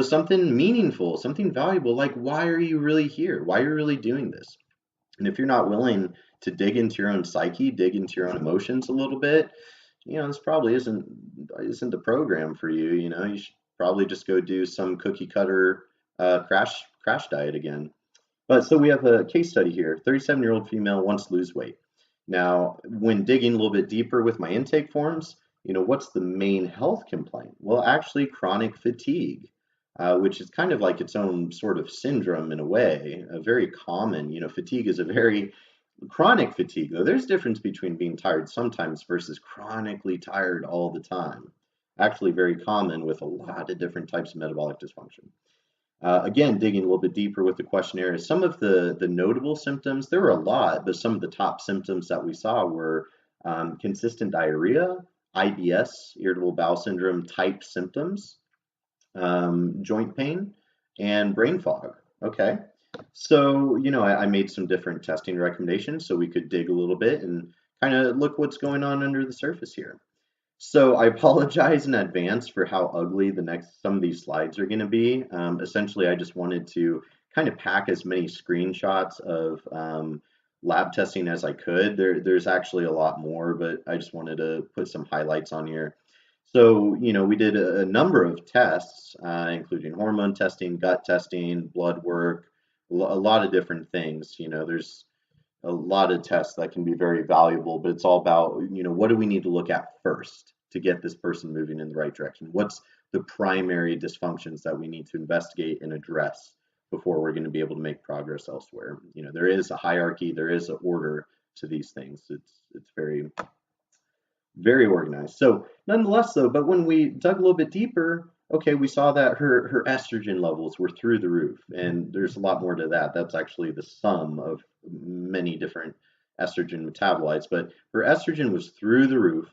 something meaningful, something valuable. Like, why are you really here? Why are you really doing this? And if you're not willing to dig into your own psyche, dig into your own emotions a little bit, this probably isn't the program for you. You should probably just go do some cookie cutter crash diet again. But so we have a case study here. 37-year-old female wants to lose weight. Now, when digging a little bit deeper with my intake forms, what's the main health complaint? Well, actually, chronic fatigue, which is kind of like its own sort of syndrome in a way, a very common, fatigue is a very chronic fatigue, though. There's a difference between being tired sometimes versus chronically tired all the time. Actually, very common with a lot of different types of metabolic dysfunction. Again, digging a little bit deeper with the questionnaire, some of the notable symptoms, there were a lot, but some of the top symptoms that we saw were consistent diarrhea, IBS, irritable bowel syndrome type symptoms, joint pain, and brain fog. Okay. So, I made some different testing recommendations so we could dig a little bit and kind of look what's going on under the surface here. So I apologize in advance for how ugly some of these slides are going to be. Essentially, I just wanted to kind of pack as many screenshots of lab testing as I could. There's actually a lot more, but I just wanted to put some highlights on here. So, we did a number of tests, including hormone testing, gut testing, blood work, a lot of different things. There's a lot of tests that can be very valuable, but it's all about, what do we need to look at first to get this person moving in the right direction? What's the primary dysfunctions that we need to investigate and address before we're going to be able to make progress elsewhere? There is a hierarchy, there is an order to these things. It's very very organized. So nonetheless, though, but when we dug a little bit deeper, okay, we saw that her estrogen levels were through the roof, and there's a lot more to that. That's actually the sum of many different estrogen metabolites, but her estrogen was through the roof.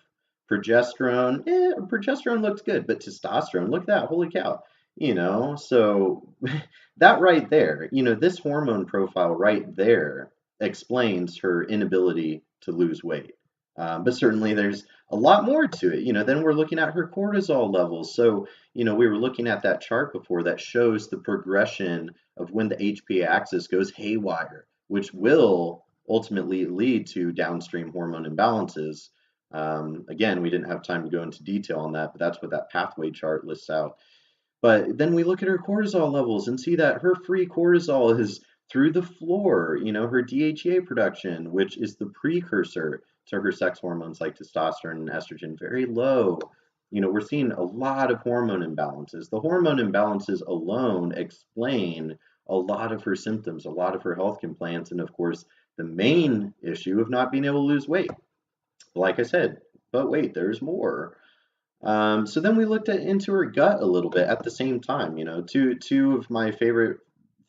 Progesterone looked good, but testosterone, look at that, holy cow. So that right there, this hormone profile right there explains her inability to lose weight. But certainly there's a lot more to it. Then we're looking at her cortisol levels. So, we were looking at that chart before that shows the progression of when the HPA axis goes haywire, which will ultimately lead to downstream hormone imbalances. Again, we didn't have time to go into detail on that, but that's what that pathway chart lists out. But then we look at her cortisol levels and see that her free cortisol is through the floor, her DHEA production, which is the precursor to her sex hormones like testosterone and estrogen, very low. We're seeing a lot of hormone imbalances. The hormone imbalances alone explain a lot of her symptoms, a lot of her health complaints, and of course, the main issue of not being able to lose weight. Like I said, but wait, there's more. So then we looked into her gut a little bit at the same time. Two of my favorite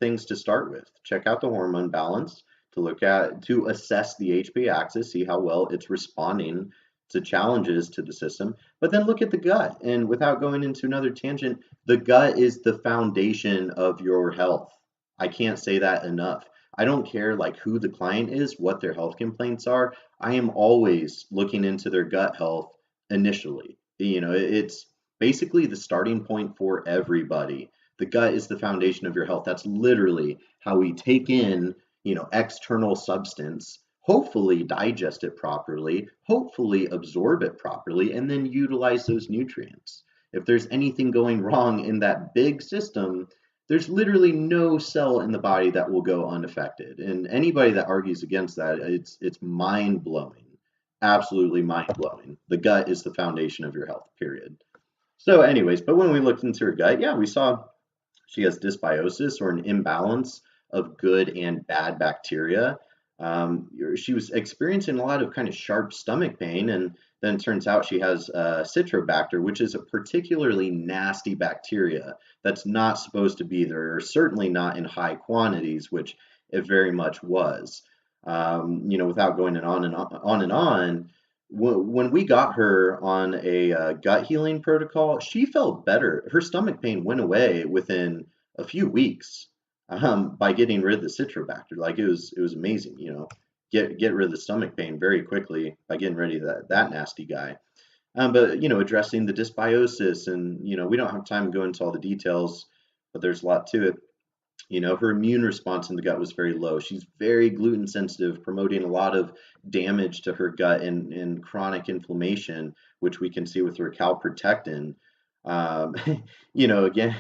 things to start with. Check out the hormone balance to assess the HPA axis, see how well it's responding to challenges to the system. But then look at the gut. And without going into another tangent, the gut is the foundation of your health. I can't say that enough. I don't care like who the client is, what their health complaints are. I am always looking into their gut health initially. It's basically the starting point for everybody. The gut is the foundation of your health. That's literally how we take in, external substance, hopefully digest it properly, hopefully absorb it properly, and then utilize those nutrients. If there's anything going wrong in that big system, there's literally no cell in the body that will go unaffected. And anybody that argues against that, it's mind blowing. Absolutely mind blowing. The gut is the foundation of your health, period. So, anyways, but when we looked into her gut, yeah, we saw she has dysbiosis or an imbalance of good and bad bacteria. She was experiencing a lot of kind of sharp stomach pain, and then it turns out she has Citrobacter, which is a particularly nasty bacteria that's not supposed to be there, or certainly not in high quantities, which it very much was. Without going on and on, when we got her on a gut healing protocol, she felt better. Her stomach pain went away within a few weeks by getting rid of the citrobacter. Like it was amazing, get rid of the stomach pain very quickly by getting rid of that nasty guy. But addressing the dysbiosis, and we don't have time to go into all the details, but there's a lot to it. Her immune response in the gut was very low. She's very gluten sensitive, promoting a lot of damage to her gut and chronic inflammation, which we can see with her calprotectin. Um, again,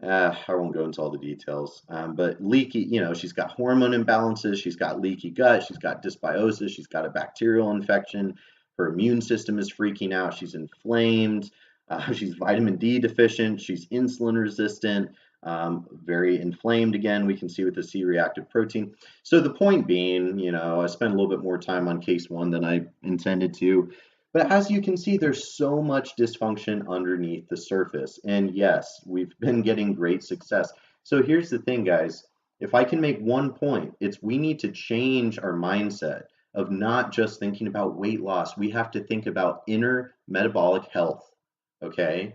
I won't go into all the details, but leaky, she's got hormone imbalances, she's got leaky gut, she's got dysbiosis, she's got a bacterial infection, her immune system is freaking out, she's inflamed, she's vitamin D deficient, she's insulin resistant, very inflamed again, we can see with the C-reactive protein. So the point being, I spent a little bit more time on case one than I intended to, but as you can see, there's so much dysfunction underneath the surface. And yes, we've been getting great success. So here's the thing, guys. If I can make one point, it's we need to change our mindset of not just thinking about weight loss. We have to think about inner metabolic health, okay?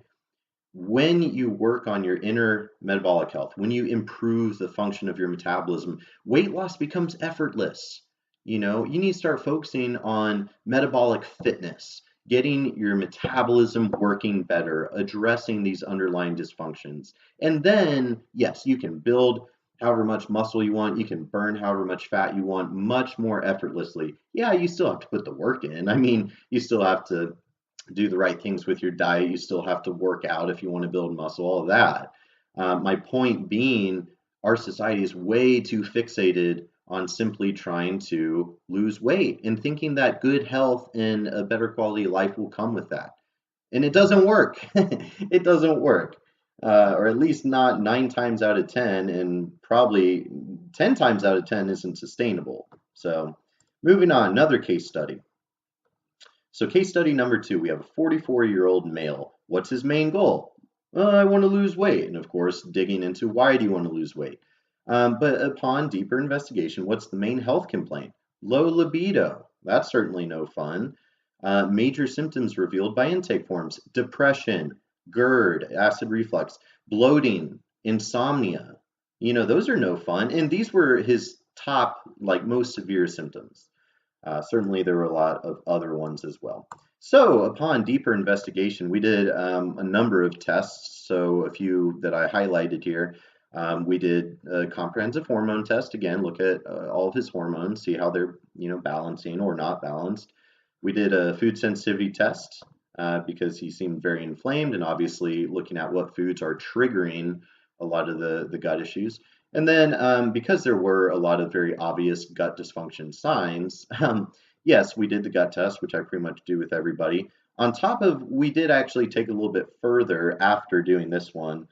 When you work on your inner metabolic health, when you improve the function of your metabolism, weight loss becomes effortless. You need to start focusing on metabolic fitness, getting your metabolism working better, addressing these underlying dysfunctions. And then, yes, you can build however much muscle you want, you can burn however much fat you want much more effortlessly. Yeah, you still have to put the work in. I mean, you still have to do the right things with your diet. You still have to work out if you want to build muscle, all of that. My point being, our society is way too fixated on simply trying to lose weight and thinking that good health and a better quality of life will come with that. And it doesn't work. It doesn't work. Or at least not 9 times out of 10, and probably 10 times out of 10 isn't sustainable. So, moving on, another case study. So case study number 2, we have a 44-year-old male. What's his main goal? I want to lose weight. And of course, digging into why do you want to lose weight? But upon deeper investigation, what's the main health complaint? Low libido. That's certainly no fun. Major symptoms revealed by intake forms: depression, GERD, acid reflux, bloating, insomnia. Those are no fun. And these were his top, most severe symptoms. Certainly, there were a lot of other ones as well. So, upon deeper investigation, we did a number of tests. So, a few that I highlighted here. We did a comprehensive hormone test. Again, look at all of his hormones, see how they're balancing or not balanced. We did a food sensitivity test because he seemed very inflamed, and obviously looking at what foods are triggering a lot of the gut issues. And then because there were a lot of very obvious gut dysfunction signs, yes, we did the gut test, which I pretty much do with everybody. On top of, we did actually take a little bit further after doing this one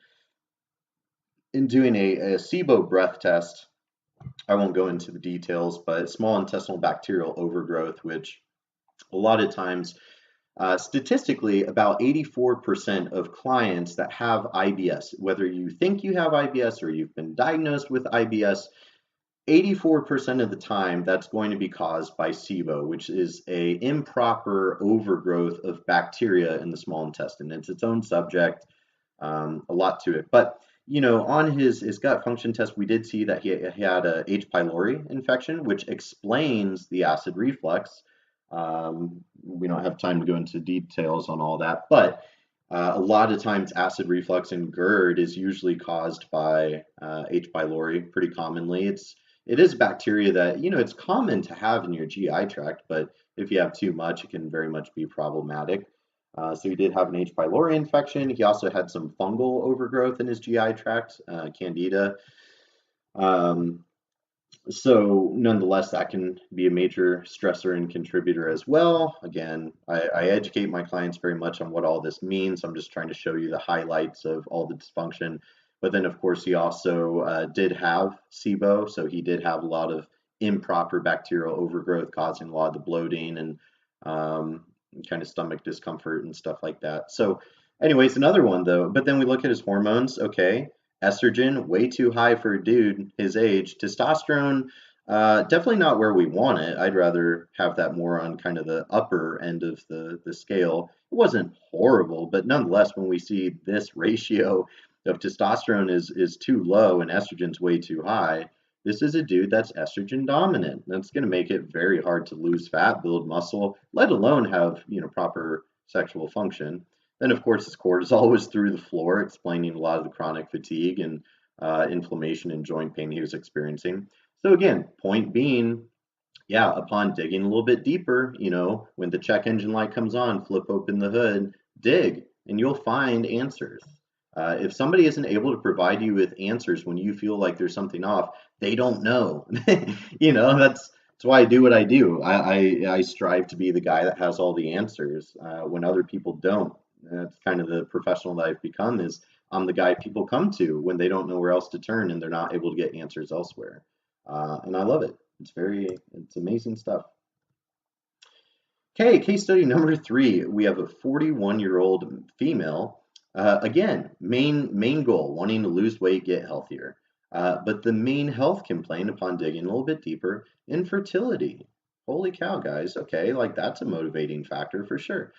in doing a SIBO breath test. I won't go into the details, but small intestinal bacterial overgrowth, which a lot of times, statistically, about 84% of clients that have IBS, whether you think you have IBS or you've been diagnosed with IBS, 84% of the time that's going to be caused by SIBO, which is a improper overgrowth of bacteria in the small intestine. It's its own subject, a lot to it. But on his gut function test, we did see that he had a H. pylori infection, which explains the acid reflux. We don't have time to go into details on all that, but a lot of times acid reflux and GERD is usually caused by H. pylori. Pretty commonly, it is bacteria that it's common to have in your GI tract, but if you have too much, it can very much be problematic. So he did have an H. pylori infection. He also had some fungal overgrowth in his GI tract, candida. So nonetheless, that can be a major stressor and contributor as well. Again, I educate my clients very much on what all this means. I'm just trying to show you the highlights of all the dysfunction. But then, of course, he also did have SIBO, so he did have a lot of improper bacterial overgrowth causing a lot of the bloating and kind of stomach discomfort and stuff like that. So anyways, another one though, but then we look at his hormones. Okay, estrogen, way too high for a dude his age. Testosterone, Definitely not where we want it. I'd rather have that more on kind of the upper end of the scale. It wasn't horrible, but nonetheless, when we see this ratio of testosterone is too low and estrogen's way too high, this is a dude that's estrogen dominant. That's going to make it very hard to lose fat, build muscle, let alone have, proper sexual function. Then, of course, his cortisol was through the floor, explaining a lot of the chronic fatigue and inflammation and joint pain he was experiencing. So again, point being, yeah, upon digging a little bit deeper, when the check engine light comes on, flip open the hood, dig, and you'll find answers. If somebody isn't able to provide you with answers when you feel like there's something off, they don't know. That's why I do what I do. I strive to be the guy that has all the answers when other people don't. That's kind of the professional that I've become. Is I'm the guy people come to when they don't know where else to turn and they're not able to get answers elsewhere. And I love it. It's amazing stuff. Okay, case study number 3. We have a 41-year-old female. Again, main goal, wanting to lose weight, get healthier. But the main health complaint upon digging a little bit deeper, infertility. Holy cow, guys. Okay, like that's a motivating factor for sure.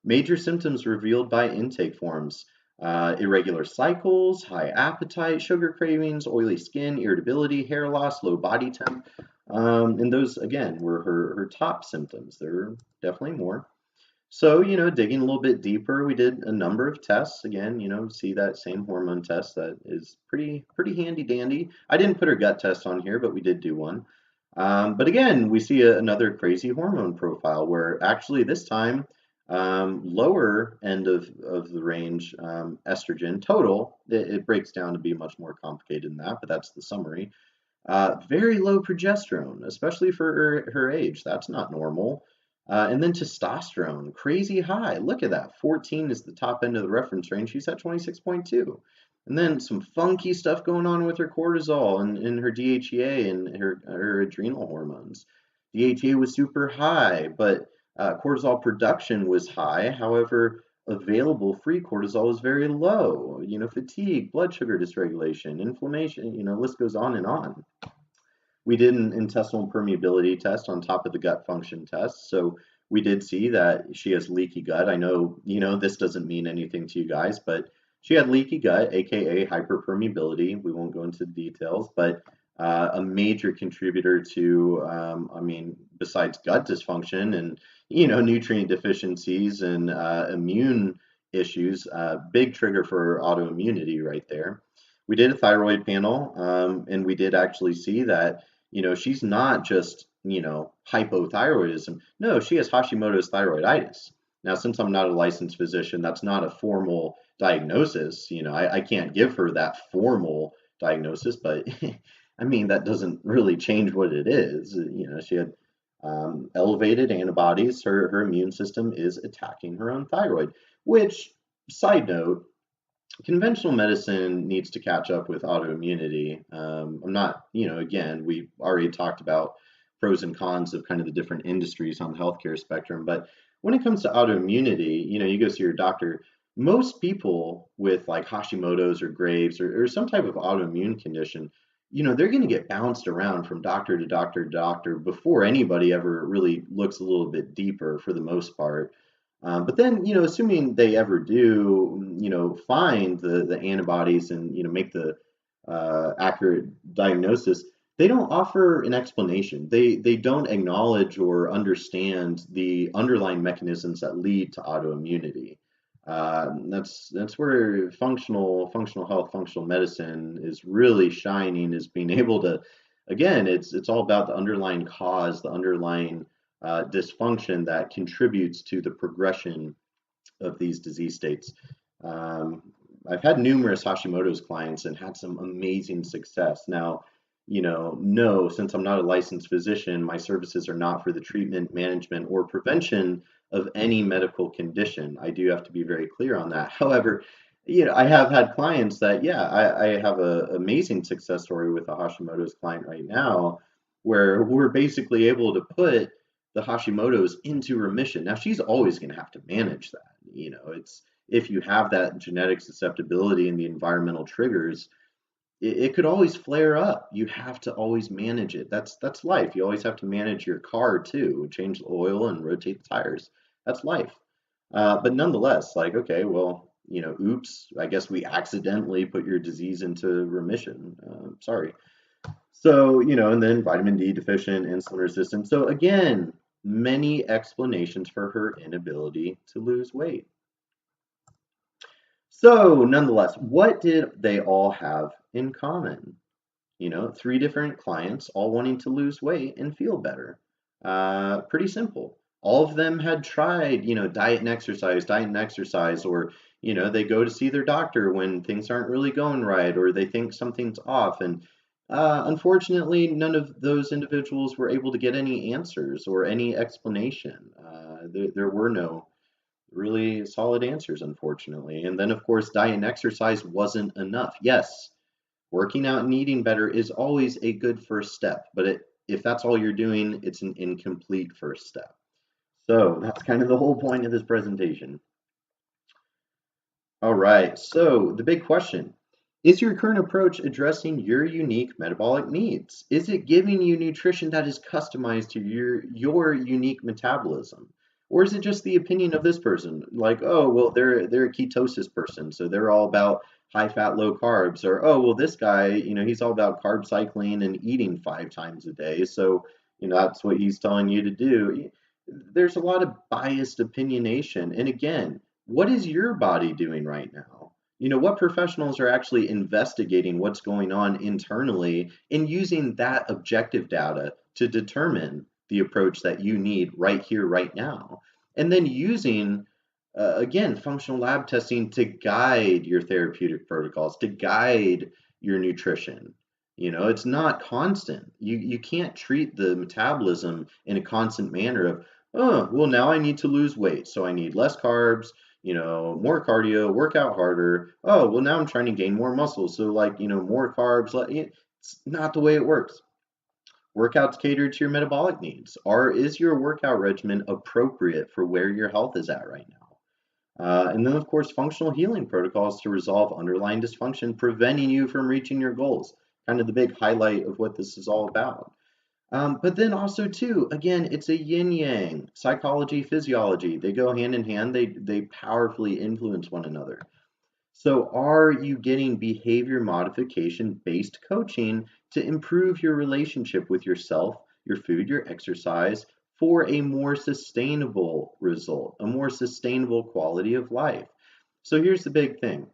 Major symptoms revealed by intake forms. Irregular cycles, high appetite, sugar cravings, oily skin, irritability, hair loss, low body temp. And those, again, were her top symptoms. There are definitely more. So, digging a little bit deeper, we did a number of tests. Again, see that same hormone test that is pretty handy dandy. I didn't put her gut test on here, but we did do one. But again, we see another crazy hormone profile where actually this time lower end of the range estrogen total, it breaks down to be much more complicated than that, but that's the summary. Very low progesterone, especially for her age. That's not normal. And then testosterone, crazy high. Look at that. 14 is the top end of the reference range. She's at 26.2. And then some funky stuff going on with her cortisol and her DHEA and her adrenal hormones. DHEA was super high, but cortisol production was high. However, available free cortisol was very low. Fatigue, blood sugar dysregulation, inflammation, list goes on and on. We did an intestinal permeability test on top of the gut function test. So we did see that she has leaky gut. I know, this doesn't mean anything to you guys, but she had leaky gut, aka hyperpermeability. We won't go into details, but a major contributor to, besides gut dysfunction and, nutrient deficiencies and immune issues, big trigger for autoimmunity right there. We did a thyroid panel, and we did actually see that, she's not just, hypothyroidism. No, she has Hashimoto's thyroiditis. Now, since I'm not a licensed physician, that's not a formal diagnosis. I can't give her that formal diagnosis, but that doesn't really change what it is. She had elevated antibodies. Her immune system is attacking her own thyroid, which, side note, conventional medicine needs to catch up with autoimmunity. I'm not, again, we already talked about pros and cons of kind of the different industries on the healthcare spectrum, but when it comes to autoimmunity, you go see your doctor. Most people with like Hashimoto's or Graves or some type of autoimmune condition, they're going to get bounced around from doctor to doctor to doctor before anybody ever really looks a little bit deeper for the most part. But then, assuming they ever do, find the antibodies and, make the accurate diagnosis, they don't offer an explanation. They don't acknowledge or understand the underlying mechanisms that lead to autoimmunity. That's where functional health, functional medicine is really shining, is being able to, again, it's all about the underlying cause, the underlying dysfunction that contributes to the progression of these disease states. I've had numerous Hashimoto's clients and had some amazing success. Now, no, since I'm not a licensed physician, my services are not for the treatment, management, or prevention of any medical condition. I do have to be very clear on that. However, I have had clients that, I have an amazing success story with a Hashimoto's client right now, where we're basically able to put the Hashimoto's into remission. Now, she's always going to have to manage that. It's if you have that genetic susceptibility and the environmental triggers, it could always flare up. You have to always manage it. That's life. You always have to manage your car too, change the oil and rotate the tires. That's life. But nonetheless, like, okay, well, oops, I guess we accidentally put your disease into remission. Sorry. So, and then vitamin D deficient, insulin resistant. So again, many explanations for her inability to lose weight. So, nonetheless, what did they all have in common? Three different clients all wanting to lose weight and feel better. Pretty simple. All of them had tried, diet and exercise, or, they go to see their doctor when things aren't really going right, or they think something's off. And unfortunately, none of those individuals were able to get any answers or any explanation. There were no really solid answers, unfortunately. And then, of course, diet and exercise wasn't enough. Yes, working out and eating better is always a good first step, but if that's all you're doing, it's an incomplete first step. So that's kind of the whole point of this presentation. All right, so the big question, is your current approach addressing your unique metabolic needs? Is it giving you nutrition that is customized to your unique metabolism? Or is it just the opinion of this person? Like, oh, well, they're a ketosis person, so they're all about high fat, low carbs. Or, oh, well, this guy, he's all about carb cycling and eating 5 times a day. So, that's what he's telling you to do. There's a lot of biased opinionation. And again, what is your body doing right now? What professionals are actually investigating what's going on internally and using that objective data to determine the approach that you need right here, right now. And then using, again, functional lab testing to guide your therapeutic protocols, to guide your nutrition. It's not constant. You can't treat the metabolism in a constant manner of, oh, well, now I need to lose weight, so I need less carbs, more cardio, work out harder. Oh, well, now I'm trying to gain more muscle, so like, more carbs. It's not the way it works. Workouts cater to your metabolic needs. Is your workout regimen appropriate for where your health is at right now? And then, of course, functional healing protocols to resolve underlying dysfunction, preventing you from reaching your goals. Kind of the big highlight of what this is all about. But then also too, again, it's a yin yang. Psychology, physiology, they go hand in hand. They powerfully influence one another. So are you getting behavior modification based coaching to improve your relationship with yourself, your food, your exercise for a more sustainable result, a more sustainable quality of life? So here's the big thing.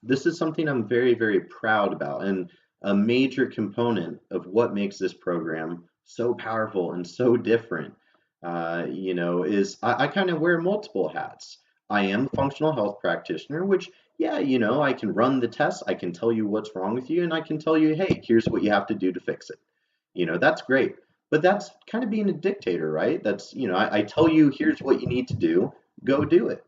This is something I'm very, very proud about, and a major component of what makes this program so powerful and so different. Is I kind of wear multiple hats. I am a functional health practitioner, which, yeah, I can run the tests, I can tell you what's wrong with you, and I can tell you, hey, here's what you have to do to fix it. That's great. But that's kind of being a dictator, right? That's, I tell you, here's what you need to do, go do it.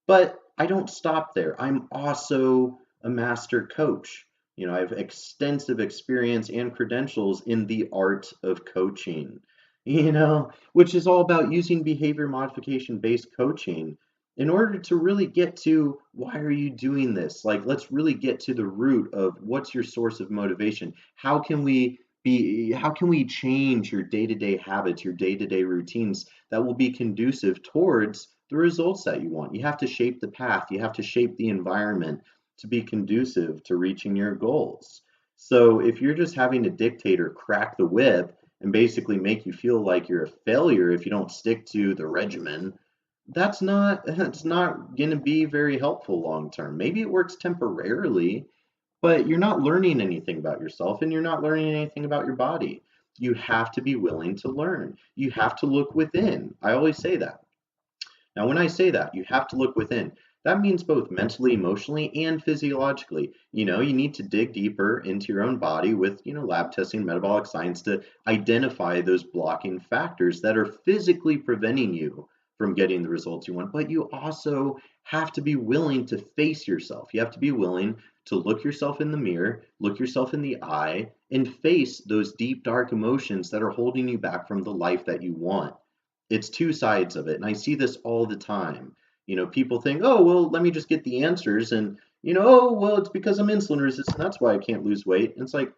But I don't stop there. I'm also a master coach. I have extensive experience and credentials in the art of coaching, which is all about using behavior modification based coaching in order to really get to why are you doing this? Like, let's really get to the root of what's your source of motivation. How can we change your day-to-day habits, your day-to-day routines that will be conducive towards the results that you want? You have to shape the path, you have to shape the environment to be conducive to reaching your goals. So if you're just having a dictator crack the whip and basically make you feel like you're a failure if you don't stick to the regimen, that's not going to be very helpful long term. Maybe it works temporarily, but you're not learning anything about yourself and you're not learning anything about your body. You have to be willing to learn. You have to look within. I always say that. Now, when I say that, you have to look within. That means both mentally, emotionally, and physiologically. You need to dig deeper into your own body with, lab testing, metabolic science to identify those blocking factors that are physically preventing you from getting the results you want. But you also have to be willing to face yourself. You have to be willing to look yourself in the mirror, look yourself in the eye, and face those deep, dark emotions that are holding you back from the life that you want. It's two sides of it. And I see this all the time. People think, oh, well, let me just get the answers and, Oh, well, it's because I'm insulin resistant. That's why I can't lose weight. And it's like,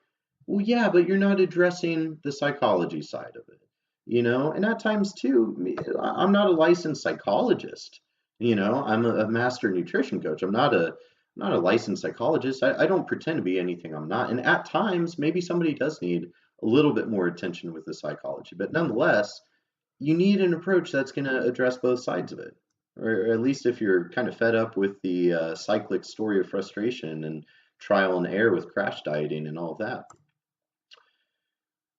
well, yeah, but you're not addressing the psychology side of it, And at times too, I'm not a licensed psychologist. I'm a master nutrition coach. I'm not a licensed psychologist. I don't pretend to be anything I'm not. And at times, maybe somebody does need a little bit more attention with the psychology. But nonetheless, you need an approach that's going to address both sides of it. Or at least if you're kind of fed up with the cyclic story of frustration and trial and error with crash dieting and all of that.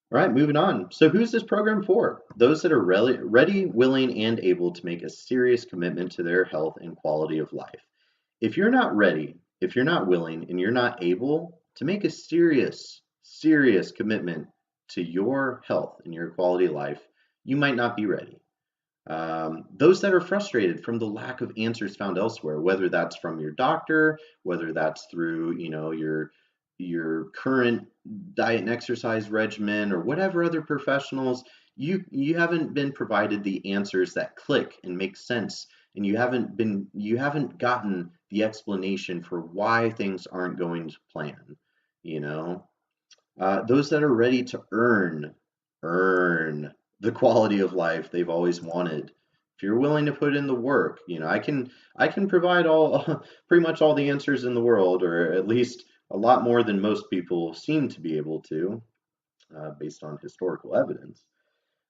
All right, moving on. So, who's this program for? Those that are ready, willing, and able to make a serious commitment to their health and quality of life. If you're not ready, if you're not willing, and you're not able to make a serious commitment to your health and your quality of life, you might not be ready. Those that are frustrated from the lack of answers found elsewhere, whether that's from your doctor, whether that's through your current diet and exercise regimen, or whatever other professionals, you haven't been provided the answers that click and make sense, and you haven't gotten the explanation for why things aren't going to plan. You know, those that are ready to earn the quality of life they've always wanted. If you're willing to put in the work, I can provide all pretty much all the answers in the world, or at least a lot more than most people seem to be able to, based on historical evidence.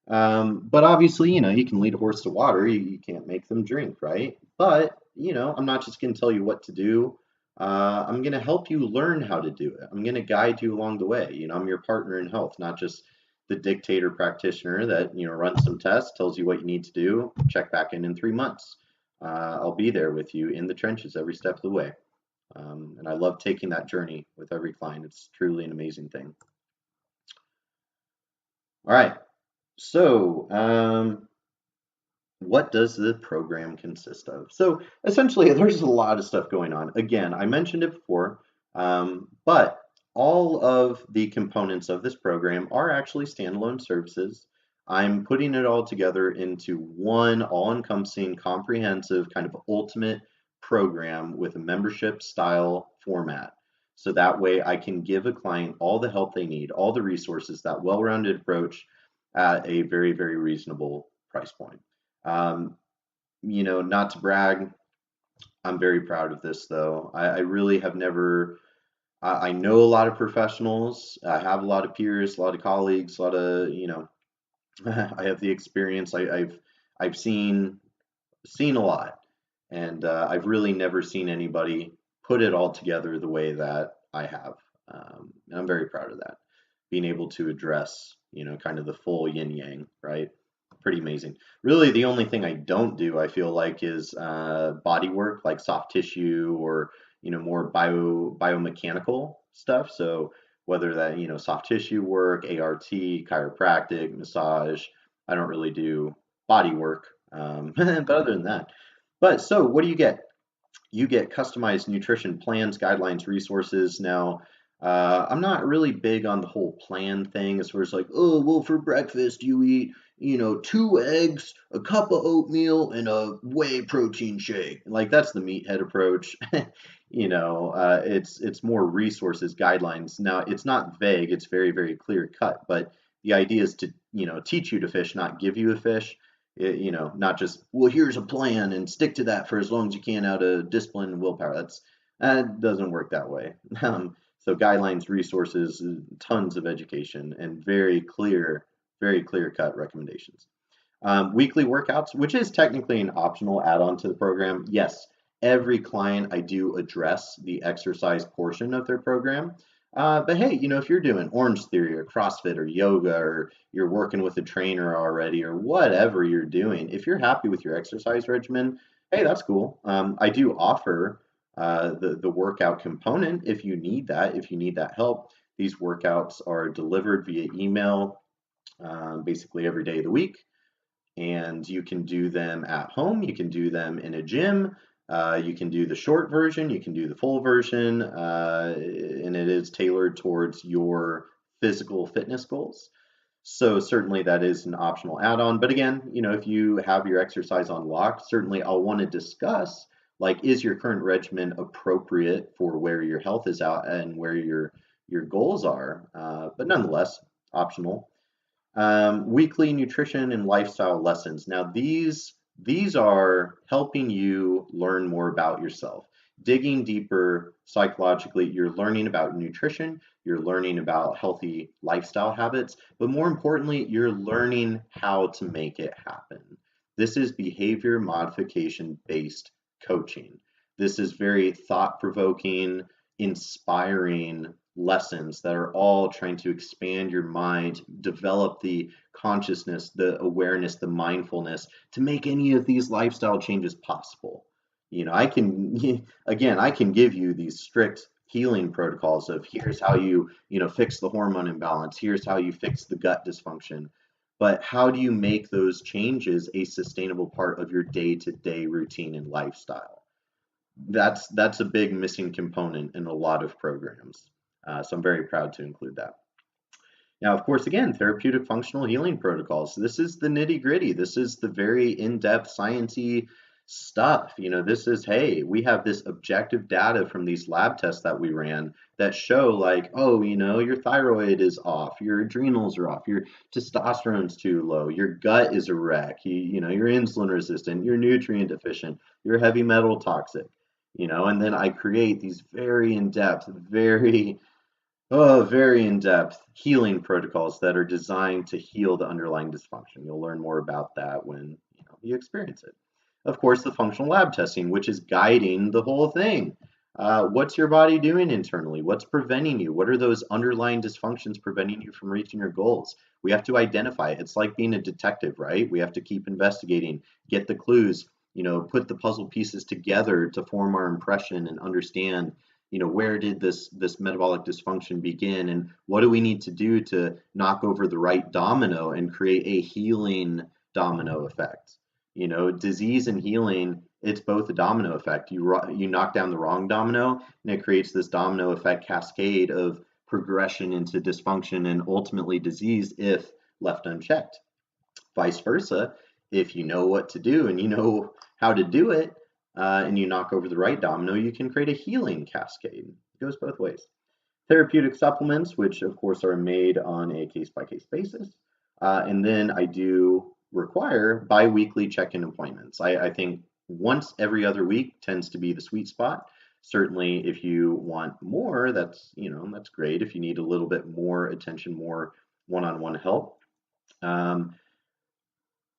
But obviously, you can lead a horse to water. You can't make them drink, right? But, I'm not just going to tell you what to do. I'm going to help you learn how to do it. I'm going to guide you along the way. I'm your partner in health, not just the dictator practitioner that, runs some tests, tells you what you need to do, check back in 3 months. I'll be there with you in the trenches every step of the way. And I love taking that journey with every client. It's truly an amazing thing. All right. So, what does the program consist of? So essentially, there's a lot of stuff going on. Again, I mentioned it before, but all of the components of this program are actually standalone services. I'm putting it all together into one all-encompassing, comprehensive, kind of ultimate program with a membership style format. So that way I can give a client all the help they need, all the resources, that well-rounded approach at a very, very reasonable price point. Um, not to brag, I'm very proud of this though. I really have never, I know a lot of professionals, I have a lot of peers, a lot of colleagues, a lot of, I have the experience. I've seen a lot, and I've really never seen anybody put it all together the way that I have. And I'm very proud of that. Being able to address, kind of the full yin yang, right? Pretty amazing. Really, the only thing I don't do, I feel like, is body work, like soft tissue or more biomechanical stuff. So whether that soft tissue work, ART, chiropractic, massage, I don't really do body work. But other than that, so what do you get? You get customized nutrition plans, guidelines, resources. Now, I'm not really big on the whole plan thing as far as like, oh, well, for breakfast, you eat, 2 eggs, a cup of oatmeal, and a whey protein shake. Like, that's the meathead approach. It's more resources, guidelines. Now, it's not vague, it's very, very clear cut, but the idea is to, teach you to fish, not give you a fish. Not just, well, here's a plan and stick to that for as long as you can out of discipline and willpower. That doesn't work that way. So guidelines, resources, tons of education, and very clear cut recommendations. Weekly workouts, which is technically an optional add-on to the program. Yes, every client I do address the exercise portion of their program. But hey, if you're doing Orange Theory or CrossFit or yoga, or you're working with a trainer already, or whatever you're doing, if you're happy with your exercise regimen, hey, that's cool. I do offer the workout component if you need that help. These workouts are delivered via email, basically every day of the week, and you can do them at home. You can do them in a gym. You can do the short version, you can do the full version, and it is tailored towards your physical fitness goals. So certainly that is an optional add-on. But again, if you have your exercise on lock, certainly I'll want to discuss Like, is your current regimen appropriate for where your health is at and where your goals are? But nonetheless, optional. Weekly nutrition and lifestyle lessons. Now, these are helping you learn more about yourself, digging deeper psychologically. You're learning about nutrition, you're learning about healthy lifestyle habits, but more importantly, you're learning how to make it happen. This is behavior modification based coaching. This is very thought provoking, inspiring lessons that are all trying to expand your mind, develop the consciousness, the awareness, the mindfulness to make any of these lifestyle changes possible. I can, again, I can give you these strict healing protocols of here's how you fix the hormone imbalance, here's how you fix the gut dysfunction. But how do you make those changes a sustainable part of your day-to-day routine and lifestyle? That's a big missing component in a lot of programs. So I'm very proud to include that. Now, of course, again, therapeutic functional healing protocols. This is the nitty gritty. This is the very in-depth sciencey stuff. This is, hey, we have this objective data from these lab tests that we ran that show like, oh, your thyroid is off, your adrenals are off, your testosterone's too low, your gut is a wreck, you're insulin resistant, you're nutrient deficient, you're heavy metal toxic, and then I create these very in-depth, very in-depth healing protocols that are designed to heal the underlying dysfunction. You'll learn more about that when you experience it. Of course, the functional lab testing, which is guiding the whole thing. What's your body doing internally? What's preventing you? What are those underlying dysfunctions preventing you from reaching your goals? We have to identify it. It's like being a detective, right? We have to keep investigating, get the clues, put the puzzle pieces together to form our impression and understand where did this metabolic dysfunction begin, and what do we need to do to knock over the right domino and create a healing domino effect. Disease and healing, it's both a domino effect. You knock down the wrong domino and it creates this domino effect cascade of progression into dysfunction and ultimately disease if left unchecked. Vice versa, if you know what to do and you know how to do it, and you knock over the right domino, you can create a healing cascade. It goes both ways. Therapeutic supplements, which of course are made on a case-by-case basis. And then I do require bi-weekly check-in appointments. I think once every other week tends to be the sweet spot. Certainly, if you want more, that's great. If you need a little bit more attention, more one-on-one help.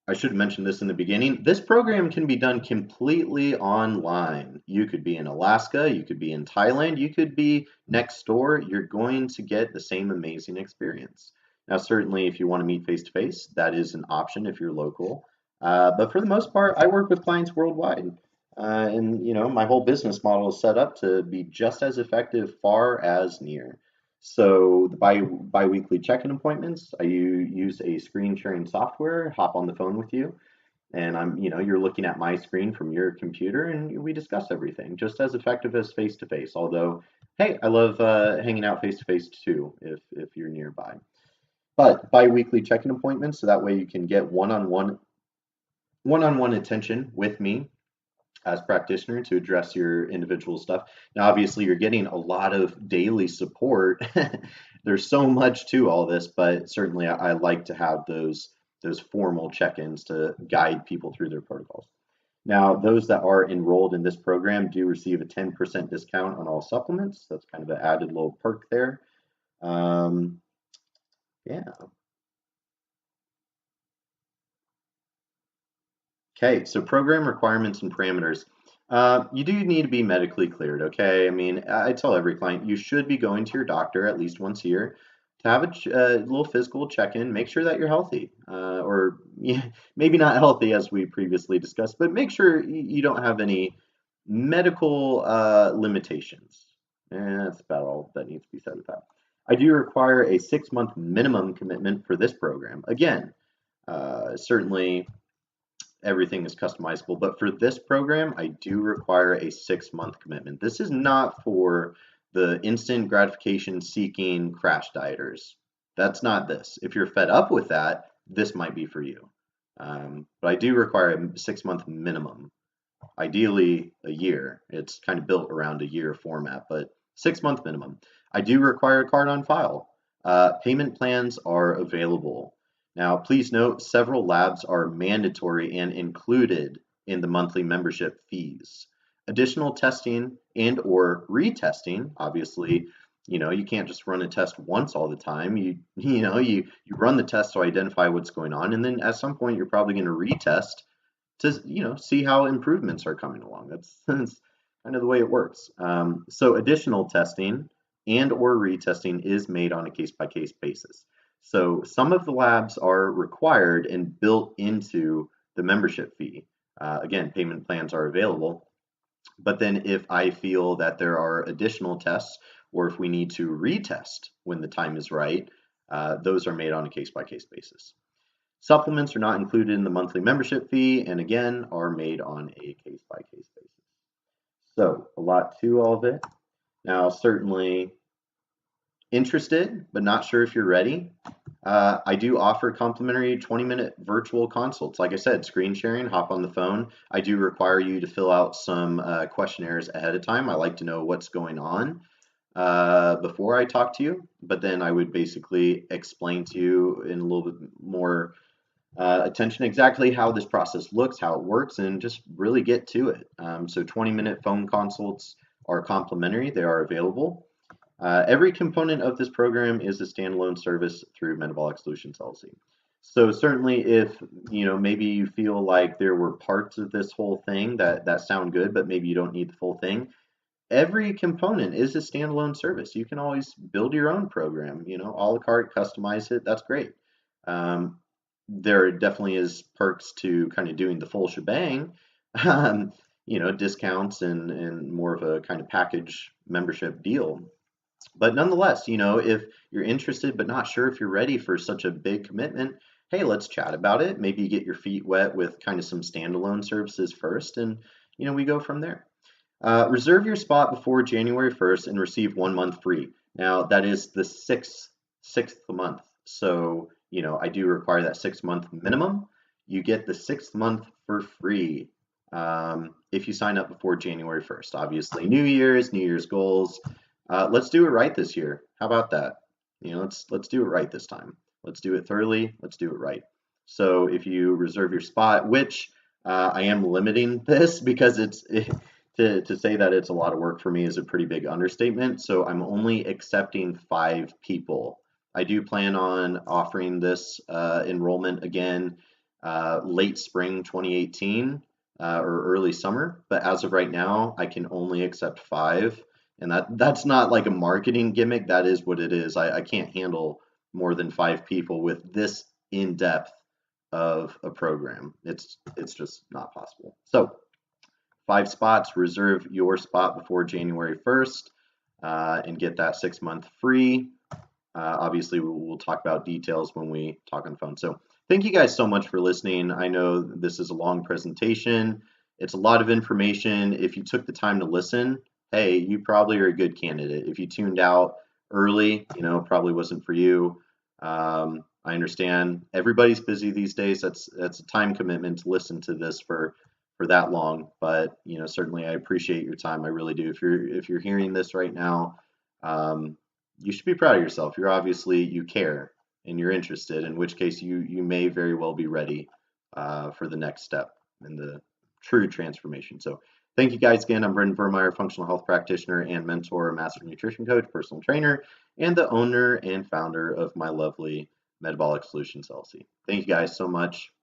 I should have mentioned this in the beginning. This program can be done completely online. You could be in Alaska, you could be in Thailand, you could be next door. You're going to get the same amazing experience. Now, certainly, if you want to meet face to face, that is an option if you're local. But for the most part, I work with clients worldwide. And my whole business model is set up to be just as effective far as near. So the bi-weekly check-in appointments, I use a screen sharing software, hop on the phone with you, and you're looking at my screen from your computer, and we discuss everything, just as effective as face-to-face. Although, hey, I love hanging out face-to-face too, if you're nearby. But bi-weekly check-in appointments, so that way you can get one-on-one attention with me as practitioner to address your individual stuff. Now, obviously, you're getting a lot of daily support. There's so much to all this, but certainly I like to have those formal check-ins to guide people through their protocols. Now, those that are enrolled in this program do receive a 10% discount on all supplements. That's kind of an added little perk there. Yeah. Okay, so program requirements and parameters. You do need to be medically cleared, okay? I mean, I tell every client you should be going to your doctor at least once a year to have a little physical check-in, make sure that you're healthy, or yeah, maybe not healthy as we previously discussed, but make sure you don't have any medical limitations. And that's about all that needs to be said with that. I do require a 6-month minimum commitment for this program. Again, certainly everything is customizable, but for this program, I do require a 6-month commitment. This is not for the instant gratification seeking crash dieters. That's not this. If you're fed up with that, this might be for you. But I do require a 6-month minimum. ideally a year. It's kind of built around a year format, but 6-month minimum. I do require a card on file. Payment plans are available. Now, please note several labs are mandatory and included in the monthly membership fees. Additional testing and or retesting, obviously, you can't just run a test once all the time. You run the test to identify what's going on, and then at some point you're probably going to retest to see how improvements are coming along. That's kind of the way it works. So additional testing and or retesting is made on a case-by-case basis. So some of the labs are required and built into the membership fee. Again, payment plans are available. But then if I feel that there are additional tests or if we need to retest when the time is right, those are made on a case-by-case basis. Supplements are not included in the monthly membership fee and again are made on a case-by-case basis. So a lot to all of it. Now, certainly interested, but not sure if you're ready. I do offer complimentary 20-minute virtual consults. Like I said, screen sharing, hop on the phone. I do require you to fill out some questionnaires ahead of time. I like to know what's going on before I talk to you, but then I would basically explain to you in a little bit more attention exactly how this process looks, how it works, and just really get to it. So 20-minute phone consults are complimentary. They are available. Every component of this program is a standalone service through Metabolic Solutions LLC. So certainly if, maybe you feel like there were parts of this whole thing that sound good, but maybe you don't need the full thing, every component is a standalone service. You can always build your own program, a la carte, customize it. That's great. There definitely is perks to kind of doing the full shebang, discounts and more of a kind of package membership deal. But nonetheless, if you're interested but not sure if you're ready for such a big commitment, hey, let's chat about it. Maybe you get your feet wet with kind of some standalone services first, and we go from there. Reserve your spot before January 1st and receive 1 month free. Now, that is the sixth month. So, I do require that 6-month minimum. You get the 6th month for free if you sign up before January 1st. Obviously, New Year's goals. Let's do it right this year. How about that? Let's do it right this time. Let's do it thoroughly. Let's do it right. So if you reserve your spot, which I am limiting this because to say that it's a lot of work for me is a pretty big understatement. So I'm only accepting 5 people. I do plan on offering this enrollment again late spring 2018 or early summer. But as of right now, I can only accept 5. And that's not like a marketing gimmick. That is what it is. I can't handle more than 5 people with this in-depth of a program. It's just not possible. So 5 spots, reserve your spot before January 1st and get that 6-month free. Obviously, we'll talk about details when we talk on the phone. So thank you guys so much for listening. I know this is a long presentation. It's a lot of information. If you took the time to listen, hey, you probably are a good candidate. If you tuned out early, probably wasn't for you. I understand everybody's busy these days. That's a time commitment to listen to this for that long. But certainly I appreciate your time. I really do. If you're hearing this right now, you should be proud of yourself. You care and you're interested. In which case you may very well be ready for the next step in the true transformation. So thank you guys again. I'm Brendan Vermeyer, functional health practitioner and mentor, master nutrition coach, personal trainer, and the owner and founder of my lovely Metabolic Solutions LLC. Thank you guys so much.